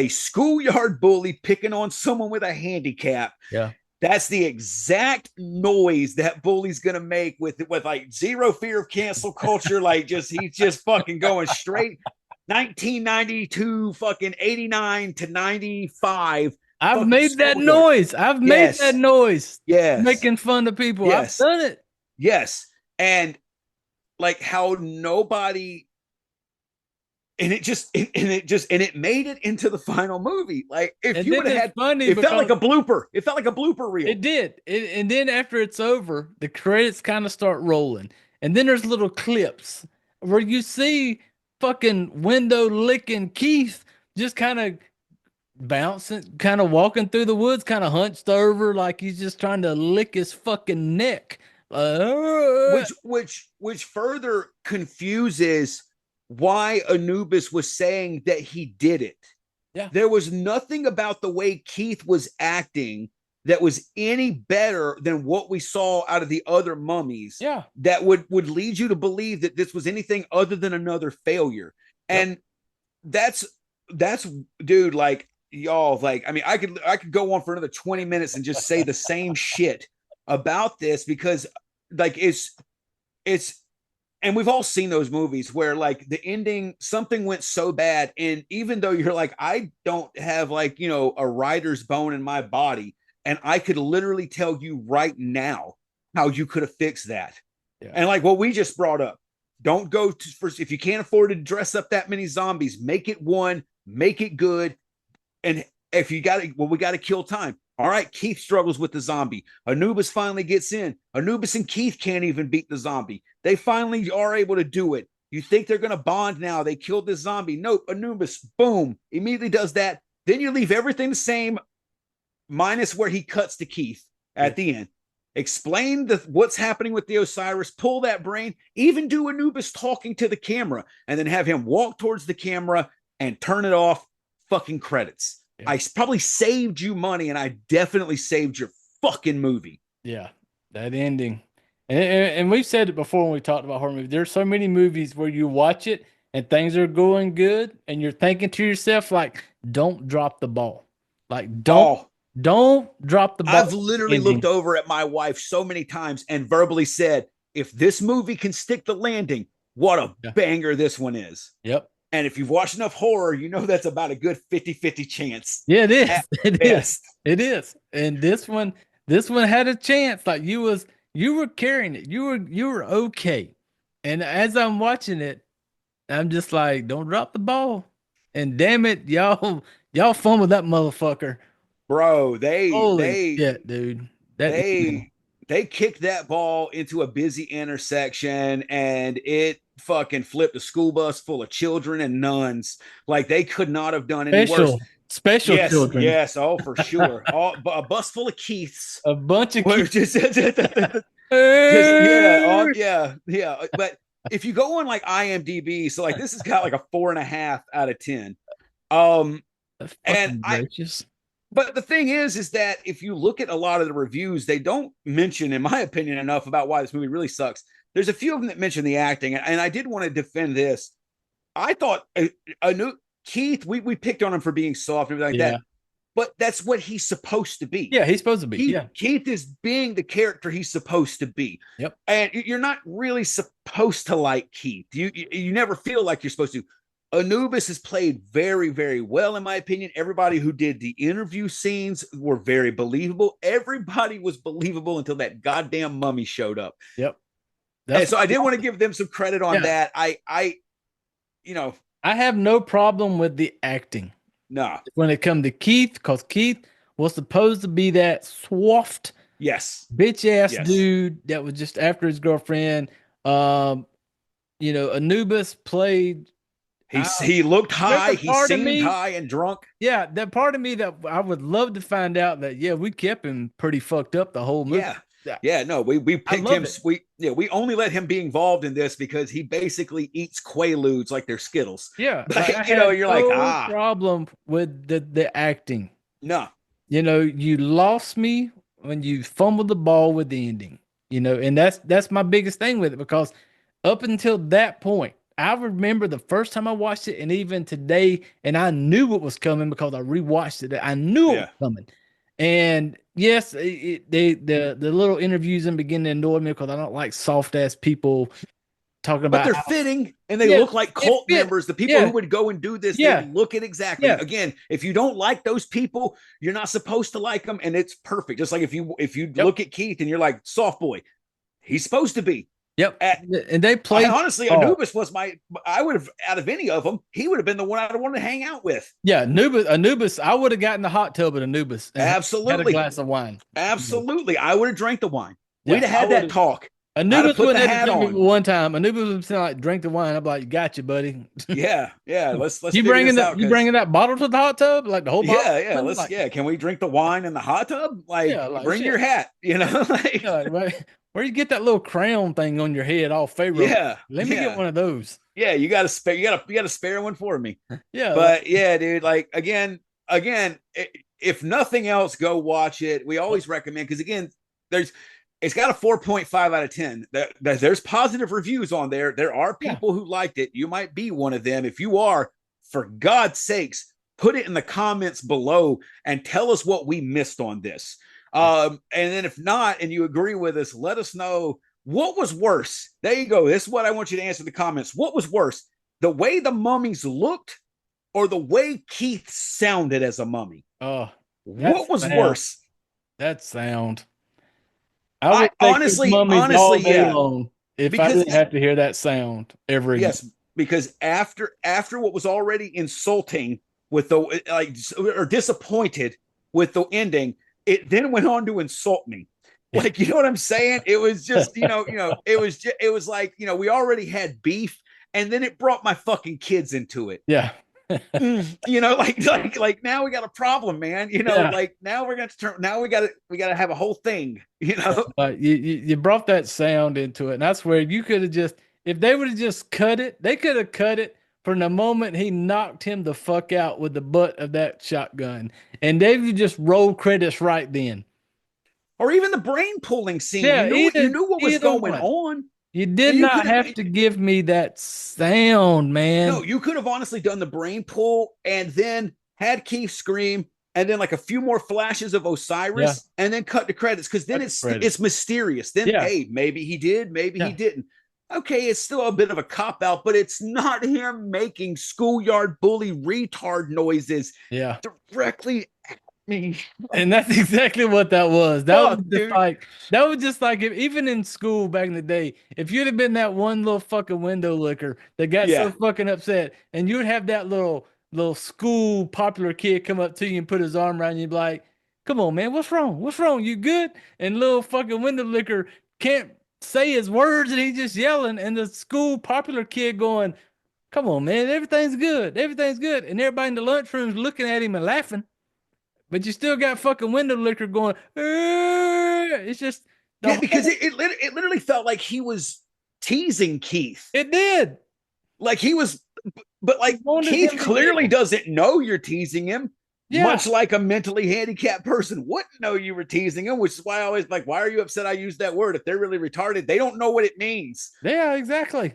schoolyard bully picking on someone with a handicap. Yeah. That's the exact noise that bully's gonna make with like zero fear of cancel culture. Like he's just fucking going straight 1992 fucking 89 to 95. I've made that noise. I've made that noise. Yes. Making fun of people. Yes. I've done it. Yes. And like how nobody, and it made it into the final movie. Like if you would have had, funny, it felt like a blooper. It felt like a blooper reel. It did. And then after it's over, the credits kind of start rolling. And then there's little clips where you see fucking window licking Keith just kind of bouncing, kind of walking through the woods, kind of hunched over like he's just trying to lick his fucking neck. Which further confuses why Anubis was saying that he did it. Yeah. There was nothing about the way Keith was acting that was any better than what we saw out of the other mummies. Yeah. That would lead you to believe that this was anything other than another failure. Yep. And that's dude, like y'all, like, I mean, I could go on for another 20 minutes and just say the same shit about this, because like it's and we've all seen those movies where like the ending, something went so bad, and even though you're like, I don't have like, a writer's bone in my body, and I could literally tell you right now how you could have fixed that. Yeah. And like what we just brought up, don't go if you can't afford to dress up that many zombies, make it one, make it good. And if you got to, we got to kill time. All right, Keith struggles with the zombie. Anubis finally gets in. Anubis and Keith can't even beat the zombie. They finally are able to do it. You think they're going to bond now. They killed this zombie. Nope, Anubis, boom, immediately does that. Then you leave everything the same, minus where he cuts to Keith at the end. Explain what's happening with the Osiris, pull that brain, even do Anubis talking to the camera, and then have him walk towards the camera and turn it off. Fucking credits. Yeah. I probably saved you money, and I definitely saved your fucking movie. Yeah, that ending. And we've said it before when we talked about horror movies. There's so many movies where you watch it and things are going good, and you're thinking to yourself, like, don't drop the ball. Like, don't drop the ball. I've literally looked over at my wife so many times and verbally said, if this movie can stick the landing, what a banger this one is. Yep. And if you've watched enough horror, you know that's about a good 50-50 chance. Yeah, it is. It is. It is. And this one had a chance. Like you were carrying it. You were okay. And as I'm watching it, I'm just like, don't drop the ball. And damn it, y'all fumbled that motherfucker. Bro, Holy shit, dude. They kicked that ball into a busy intersection, and it fucking flipped a school bus full of children and nuns. Like they could not have done any worse. Special children. Yes, oh, for sure. A bus full of Keiths. A bunch of Keiths. Yeah. But if you go on like IMDb, so like this has got like a 4.5 out of 10. But the thing is that if you look at a lot of the reviews, they don't mention, in my opinion, enough about why this movie really sucks. There's a few of them that mention the acting, and I did want to defend this. I thought a new Keith, we picked on him for being soft and everything like Yeah. that, but that's what he's supposed to be. Yeah, he's supposed to be. Yeah. Keith is being the character he's supposed to be. Yep. And you're not really supposed to like Keith. You never feel like you're supposed to. Anubis has played very, very well, in my opinion. Everybody who did the interview scenes were very believable. Everybody was believable until that goddamn mummy showed up. Yep. And so I did want to give them some credit on that. You know, I have no problem with the acting. nah. When it comes to Keith, because Keith was supposed to be that swaft, bitch ass dude that was just after his girlfriend. Anubis played. He looked high. He seemed high and drunk. Yeah, that part of me that I would love to find out that we kept him pretty fucked up the whole movie. Yeah. No, we picked him. We only let him be involved in this because he basically eats Quaaludes like they're Skittles. Yeah, like, you're like problem with the acting. No, you lost me when you fumbled the ball with the ending. And that's my biggest thing with it, because up until that point, I remember the first time I watched it, and even today, and I knew what was coming because I rewatched it. I knew it was coming. And yes, the little interviews in the beginning annoyed me because I don't like soft ass people talking about. But they're fitting, and they look like cult members. The people who would go and do this, they look it exactly. Again, if you don't like those people, you're not supposed to like them, and it's perfect. Just like if you look at Keith and you're like, soft boy, he's supposed to be. Yep. And they played. Honestly, Anubis was I would have, out of any of them, he would have been the one I'd want to hang out with. Yeah, Anubis, I would have gotten the hot tub at Anubis. Absolutely. Had a glass of wine. Absolutely. I would have drank the wine. We'd have had that talk. Anubis wouldn't have to drink me one time. Anubis would say, like, drink the wine. I'm like, gotcha, buddy. Yeah. Let's you bringing that bottle to the hot tub, like the whole bottle? Yeah. Can we drink the wine in the hot tub? Bring your hat. Where you get that little crown thing on your head, all Pharaoh? Yeah, let me get one of those. Yeah, you got to spare one for me. Yeah, but dude, like again, if nothing else, go watch it. We always recommend, because again, it's got a 4.5 out of 10. There's positive reviews on there. There are people who liked it. You might be one of them. If you are, for God's sakes, put it in the comments below and tell us what we missed on this. And then if not, and you agree with us, let us know what was worse. There you go. This is what I want you to answer in the comments. What was worse, the way the mummies looked or the way Keith sounded as a mummy? What was worse? That sound. I honestly, long if I didn't have to hear that sound ever again. Yes, because after what was already insulting with the or disappointed with the ending, it then went on to insult me. Like, you know what I'm saying? It was just, it was like, we already had beef, and then it brought my fucking kids into it. Yeah. Like now we got a problem, man. Like now we're going to turn, now we got to have a whole thing, you brought that sound into it. And that's where you could have just, if they would have just cut it, they could have cut it from the moment he knocked him the fuck out with the butt of that shotgun. And they would just roll credits right then. Or even the brain pulling scene. Yeah, you knew what was going on. You did not have to give me that sound, man. No, you could have honestly done the brain pull and then had Keith scream, and then like a few more flashes of Osiris, and then cut the credits, because then it's mysterious. Then hey, maybe he did, maybe he didn't. Okay, it's still a bit of a cop out, but it's not him making schoolyard bully retard noises directly at me. And that's exactly what that was. That was just like if, even in school back in the day, if you'd have been that one little fucking window licker that got so fucking upset, and you'd have that little school popular kid come up to you and put his arm around you and be like, "Come on, man, what's wrong? What's wrong? You good?" And little fucking window licker can't say his words, and he's just yelling, and the school popular kid going, "Come on, man, everything's good, everything's good," and everybody in the lunchroom's looking at him and laughing, but you still got fucking window licker going. It's just because it literally felt like he was teasing Keith. It did, like he was, but like Keith clearly doesn't know you're teasing him. Yeah. Much like a mentally handicapped person wouldn't know you were teasing them, which is why I always like, why are you upset I used that word? If they're really retarded, they don't know what it means. Yeah, exactly.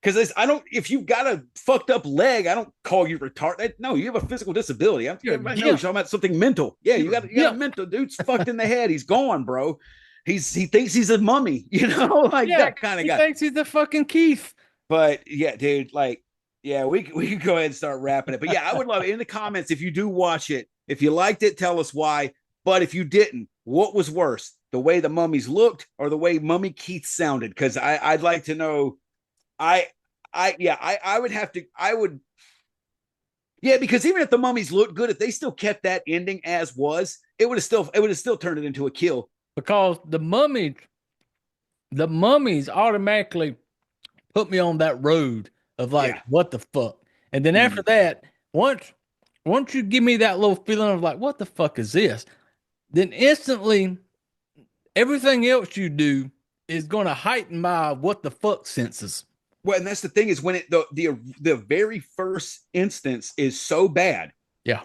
Because I don't, if you've got a fucked up leg, I don't call you retarded. No, you have a physical disability. Everybody knows you're talking about something mental. Yeah, you got a mental dude's fucked in the head. He's gone, bro. He thinks he's a mummy, like Yeah, that kind of he guy. thinks he's the fucking Keith. But yeah, dude, like, yeah, we can go ahead and start wrapping it. But yeah, I would love it in the comments if you do watch it. If you liked it, tell us why. But if you didn't, what was worse, the way the mummies looked or the way Mummy Keith sounded? Because I'd like to know. I I would have to. I would. Yeah, because even if the mummies looked good, if they still kept that ending as was, it would have still turned it into a kill. Because the mummies automatically put me on that road of like, Yeah. what the fuck? And then after that, once you give me that little feeling of like, what the fuck is this? Then instantly everything else you do is going to heighten my what the fuck senses. Well, and that's the thing is when the very first instance is so bad. Yeah.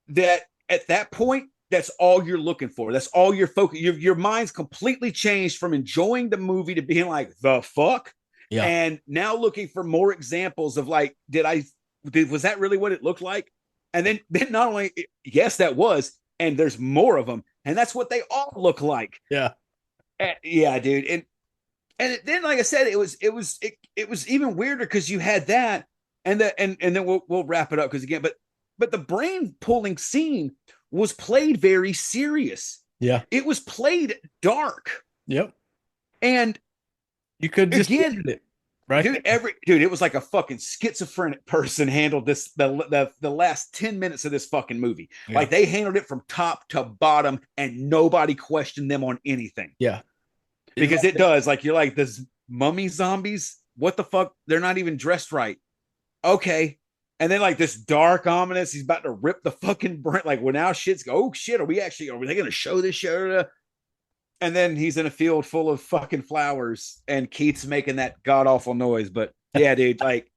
That at that point, that's all you're looking for. That's all you're focused. Your mind's completely changed from enjoying the movie to being like, the fuck? Yeah. And now looking for more examples of like, was that really what it looked like? And then not only, yes, that was, and there's more of them. And that's what they all look like. Yeah. Yeah, dude. And then, like I said, it was even weirder because you had that, and then we'll wrap it up because again, but the brain pulling scene was played very serious. Yeah. It was played dark. Yep. And you could just again, it, right? Dude, it was like a fucking schizophrenic person handled this the last 10 minutes of this fucking movie. Yeah. Like they handled it from top to bottom, and nobody questioned them on anything. Yeah. Because it does. Like you're like, this mummy zombies, what the fuck? They're not even dressed right. Okay. And then like this dark ominous, he's about to rip the fucking brain. Like, well, now shit's oh shit. Are they gonna show this shit? And then he's in a field full of fucking flowers, and Keith's making that god awful noise. But yeah, dude, like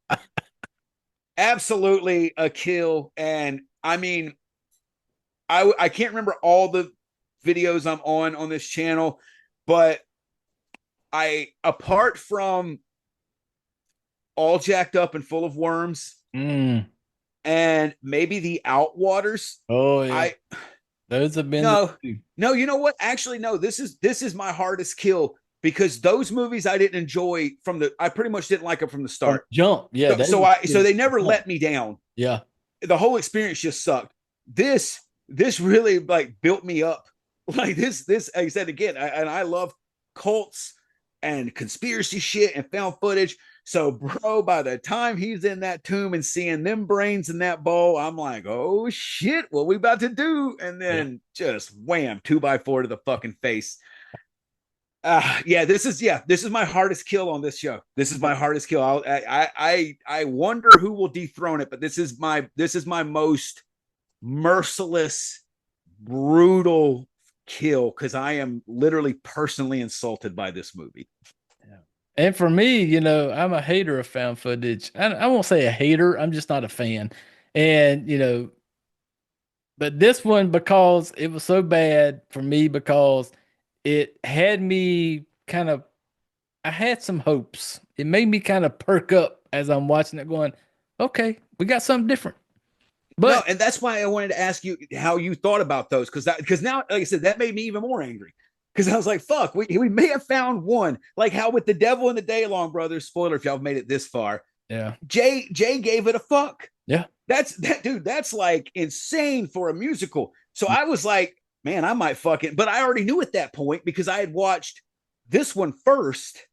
absolutely a kill. And I mean, I can't remember all the videos I'm on this channel, but apart from All Jacked Up and Full of Worms, and maybe the Outwaters. Oh yeah, those have been no. You know what? Actually, no. This is my hardest kill because those movies I didn't enjoy I pretty much didn't like them from the start. Jump, yeah. So they never let me down. Yeah, the whole experience just sucked. This really like built me up. Like this, like I said again, I love cults and conspiracy shit and found footage. So, bro, by the time he's in that tomb and seeing them brains in that bowl, I'm like, oh shit, what we about to do? And then just wham, 2x4 to the fucking face. This is my hardest kill on this show. This is my hardest kill. I wonder who will dethrone it, but this is my most merciless, brutal kill because I am literally personally insulted by this movie. And for me, I'm a hater of found footage. I won't say a hater. I'm just not a fan. And, but this one, because it was so bad for me, because it had me I had some hopes. It made me kind of perk up as I'm watching it going, okay, we got something different. But no, and that's why I wanted to ask you how you thought about those. Because now, like I said, that made me even more angry. Because I was like, fuck, we may have found one. Like how with the Devil and the Daylong Brothers, spoiler if y'all made it this far. Yeah. Jay gave it a fuck. Yeah. That's like insane for a musical. So I was like, man, I might fuck it. But I already knew at that point because I had watched this one first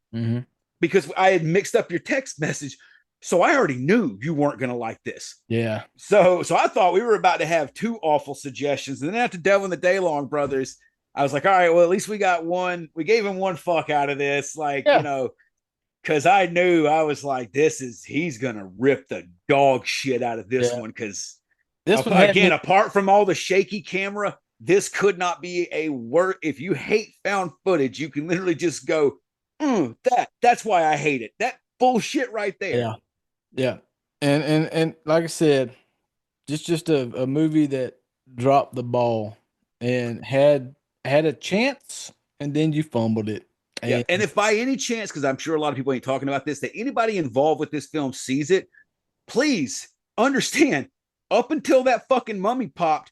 because I had mixed up your text message. So I already knew you weren't going to like this. Yeah. So I thought we were about to have two awful suggestions. And then after Devil and the Daylong Brothers, I was like, all right, well, at least we got one. We gave him one fuck out of this. Like, because I knew I was like, he's going to rip the dog shit out of this one. Because this one, again, apart from all the shaky camera, this could not be a word. If you hate found footage, you can literally just go, that's why I hate it. That bullshit right there. Yeah. Yeah. And like I said, just a movie that dropped the ball and had a chance and then you fumbled it. Yeah. And And if by any chance, because I'm sure a lot of people ain't talking about this, that anybody involved with this film sees it, please understand, up until that fucking mummy popped,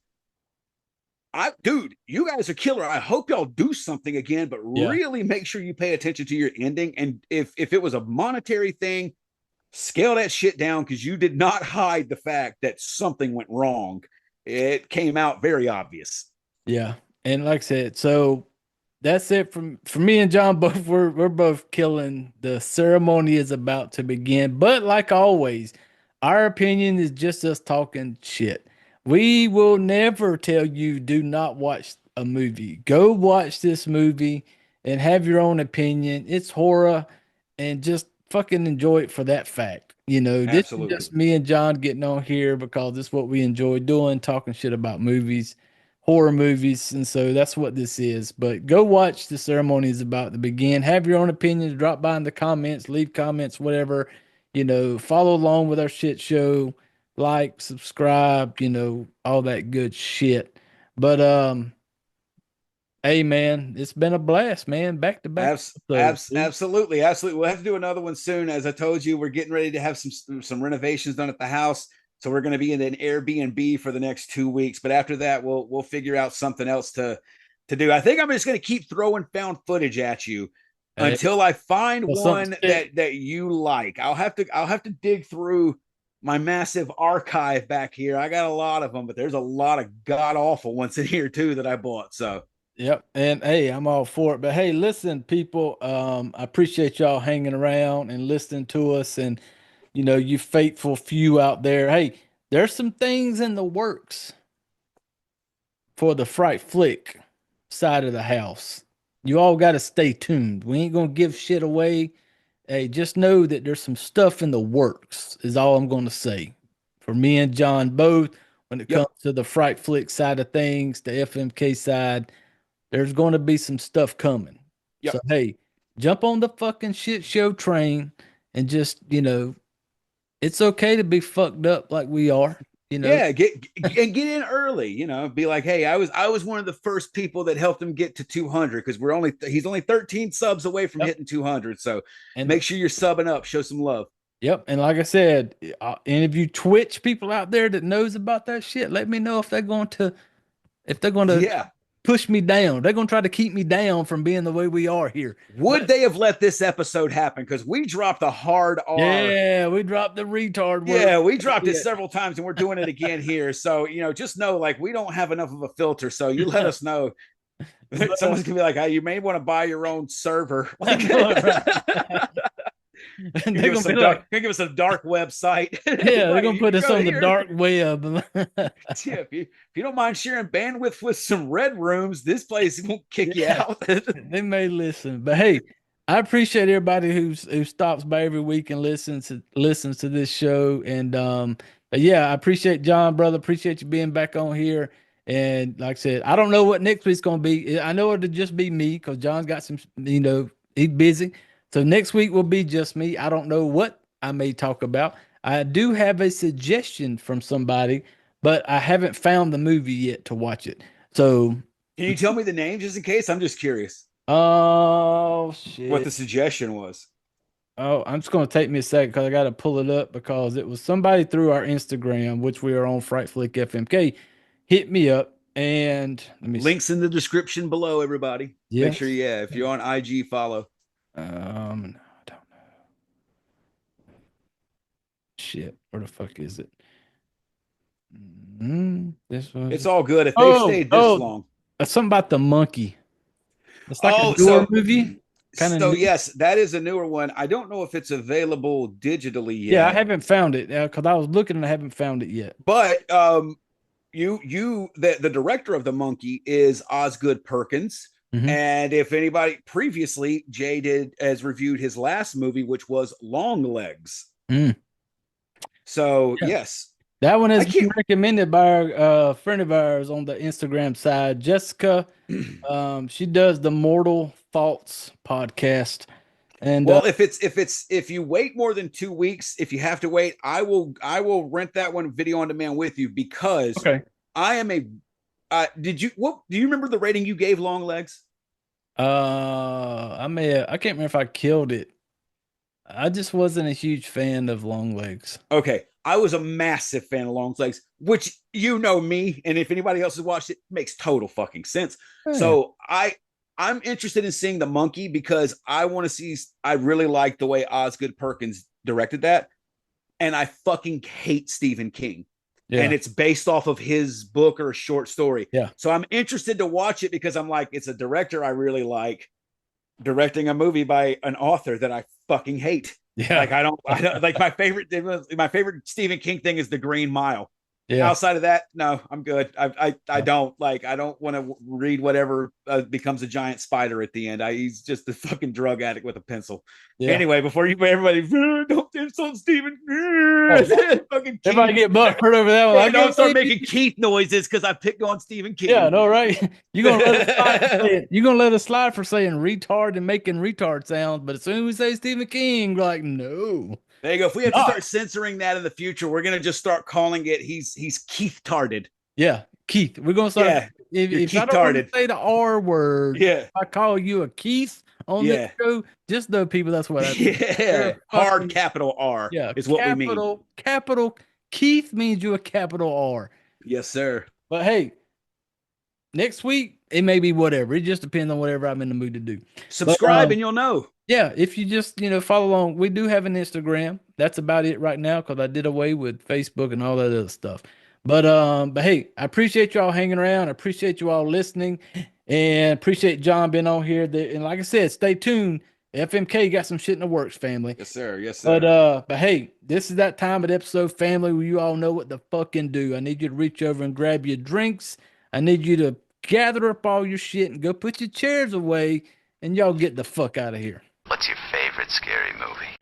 dude, you guys are killer. I hope y'all do something again, but yeah, really make sure you pay attention to your ending. And if it was a monetary thing, scale that shit down, because you did not hide the fact that something went wrong. It came out very obvious. yeah. And like I said, so that's it from for me and John. Both we're both killing. The ceremony is about to begin. But like always, our opinion is just us talking shit. We will never tell you do not watch a movie. Go watch this movie and have your own opinion. It's horror and just fucking enjoy it for that fact. This is Absolutely. just me and John getting on here because this is what we enjoy doing, talking shit about movies, horror movies, and so that's what this is. But go watch. The ceremony is about to begin. Have your own opinions. Drop by in the comments, leave comments, whatever. Follow along with our shit show. Like, subscribe. All that good shit. But hey man, it's been a blast, man. Back to back episodes, dude. Absolutely, absolutely. We'll have to do another one soon. As I told you, we're getting ready to have some renovations done at the house, so we're going to be in an Airbnb for the next 2 weeks. But after that, we'll figure out something else to do. I think I'm just going to keep throwing found footage at you Hey, until I find well, something one stick. that you like. I'll have to dig through my massive archive back here. I got a lot of them, but there's a lot of god awful ones in here too that I bought. So Yep. And hey, I'm all for it. But hey, listen, people, I appreciate y'all hanging around and listening to us and you faithful few out there. Hey, there's some things in the works for the Fright Flick side of the house. You all got to stay tuned. We ain't gonna give shit away. Hey, just know that there's some stuff in the works, is all I'm gonna say. For me and John both, when it comes yep, to the Fright Flick side of things, the FMK side, there's going to be some stuff coming. So, yep. hey, jump on the fucking shit show train and just, it's okay to be fucked up like we are, you know. Yeah, get in early. Be like, hey, I was one of the first people that helped him get to 200, because he's only 13 subs away from Yep. hitting 200. So And make sure you're subbing up, show some love. yep. And like I said, any of you Twitch people out there that knows about that shit, let me know if they're going to Yeah. push me down. They're going to try to keep me down from being the way we are here. Would they have let this episode happen? Because we dropped a hard R. Yeah, we dropped the retard word. Yeah, we dropped it several times, and we're doing it again here. So, just know, like, we don't have enough of a filter. So you let us know. But, Someone's gonna be like, you may want to buy your own server. I Like, know it, right? And they're give us gonna be some like, give us a dark website. yeah, they're Like, gonna you put can us go on the here. dark web. Yeah, if you don't mind sharing bandwidth with some red rooms, this place won't kick you Yeah, out. they may listen, but hey, I appreciate everybody who stops by every week and listens to this show. And but yeah, I appreciate John, brother. Appreciate you being back on here. And like I said, I don't know what next week's gonna be. I know it'll just be me because John's got some, he's busy. So next week will be just me. I don't know what I may talk about. I do have a suggestion from somebody, but I haven't found the movie yet to watch it. So, Can you tell me the name just in case? I'm just curious oh what the shit. suggestion was. Oh, I'm just gonna take me a second because I gotta pull it up because it was somebody through our Instagram, which we are on Fright Flick FMK, hit me up and let me see. Links in the description below, everybody. Make sure, Yes. yeah, if you're on IG, follow. No, I don't know. Shit, where the fuck is it? This It's was. all good if they've Oh, stayed this oh, long. something about the monkey. It's like a Oh, newer so movie, kind of so new. yes, that is a newer one. I don't know if it's available digitally Yeah, I yet, haven't found it because I was looking and I haven't found it yet. but the director of the monkey is Osgood Perkins. Hmm. And if anybody previously, has reviewed his last movie, which was Long Legs. Mm. So yes, That one I has been can't. recommended by a friend of ours on the Instagram side, Jessica. She does the Mortal Thoughts podcast, and Well, if you wait more than 2 weeks, if you have to wait, I will rent that one video on demand with you, because okay, I am a. Did you what? Do you remember the rating you gave Long Legs? I can't remember if I killed it. I just wasn't a huge fan of long legs. Okay, I was a massive fan of Long Legs, which you know me, and if anybody else has watched it, makes total fucking sense. Oh, yeah. So I'm interested in seeing the monkey because I want to see. I really like the way Osgood Perkins directed that, and I fucking hate Stephen King, and Yeah. it's based off of his book or a short story. Yeah. So I'm interested to watch it because I'm like, it's a director I really like directing a movie by an author that I fucking hate. Yeah. Like I don't like my favorite Stephen King thing is The Green Mile. Yeah. Outside of that, no, I'm good. I don't like. I don't want to read whatever becomes a giant spider at the end. He's just a fucking drug addict with a pencil. Yeah. Anyway, before you everybody don't insult Stephen, fucking Everybody Keith. get butt hurt over that one. Yeah, I don't can't start believe making Keith noises because I picked on Stephen Yeah, King. no, right? You're gonna let us slide for saying you're gonna let us slide for saying retard and making retard sounds, but as soon as we say Stephen King, we're like, no. There you go. If we have to Not. start censoring that in the future, we're gonna just start calling it he's Keith tarded. Yeah, Keith. We're gonna start Yeah, you're if I Keith don't want to tarded. say the R word, Yeah, I call you a Keith on this yeah, show, just know people that's what I mean. You're yeah. a Hard fucking capital R yeah, is what we mean. capital Keith means you a capital R. Yes, sir. But hey, next week it may be whatever. It just depends on whatever I'm in the mood to do. But Subscribe and you'll know. yeah, if you just, follow along, we do have an Instagram. That's about it right now because I did away with Facebook and all that other stuff. But hey, I appreciate y'all hanging around. I appreciate you all listening and appreciate John being on here. And like I said, stay tuned. FMK got some shit in the works, family. Yes, sir. Yes, But sir. but hey, this is that time of the episode, family, where you all know what to fucking do. I need you to reach over and grab your drinks. I need you to gather up all your shit and go put your chairs away and y'all get the fuck out of here. What's your favorite scary movie?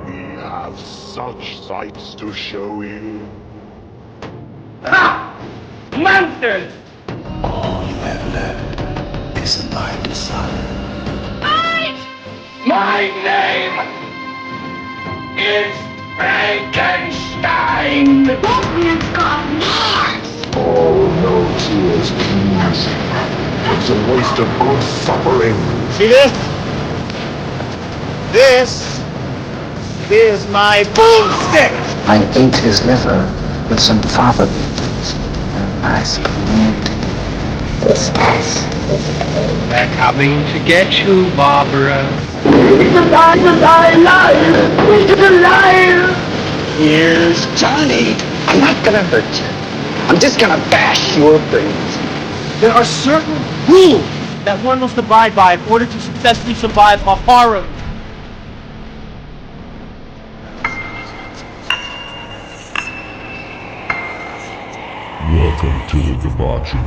We have such sights to show you. Monsters! All you have left is a light inside. My name is Frankenstein! That man's got Mars! Oh, no tears, please. It's a waste of good suffering. See this? This is my boomstick! I ate his liver with some fava beans and a nice community. It's us. They're coming to get you, Barbara. It's alive! It's alive! Here's Johnny, I'm not gonna hurt you. I'm just gonna bash your brains. There are certain rules that one must abide by in order to successfully survive a horror. Welcome to the debauchery.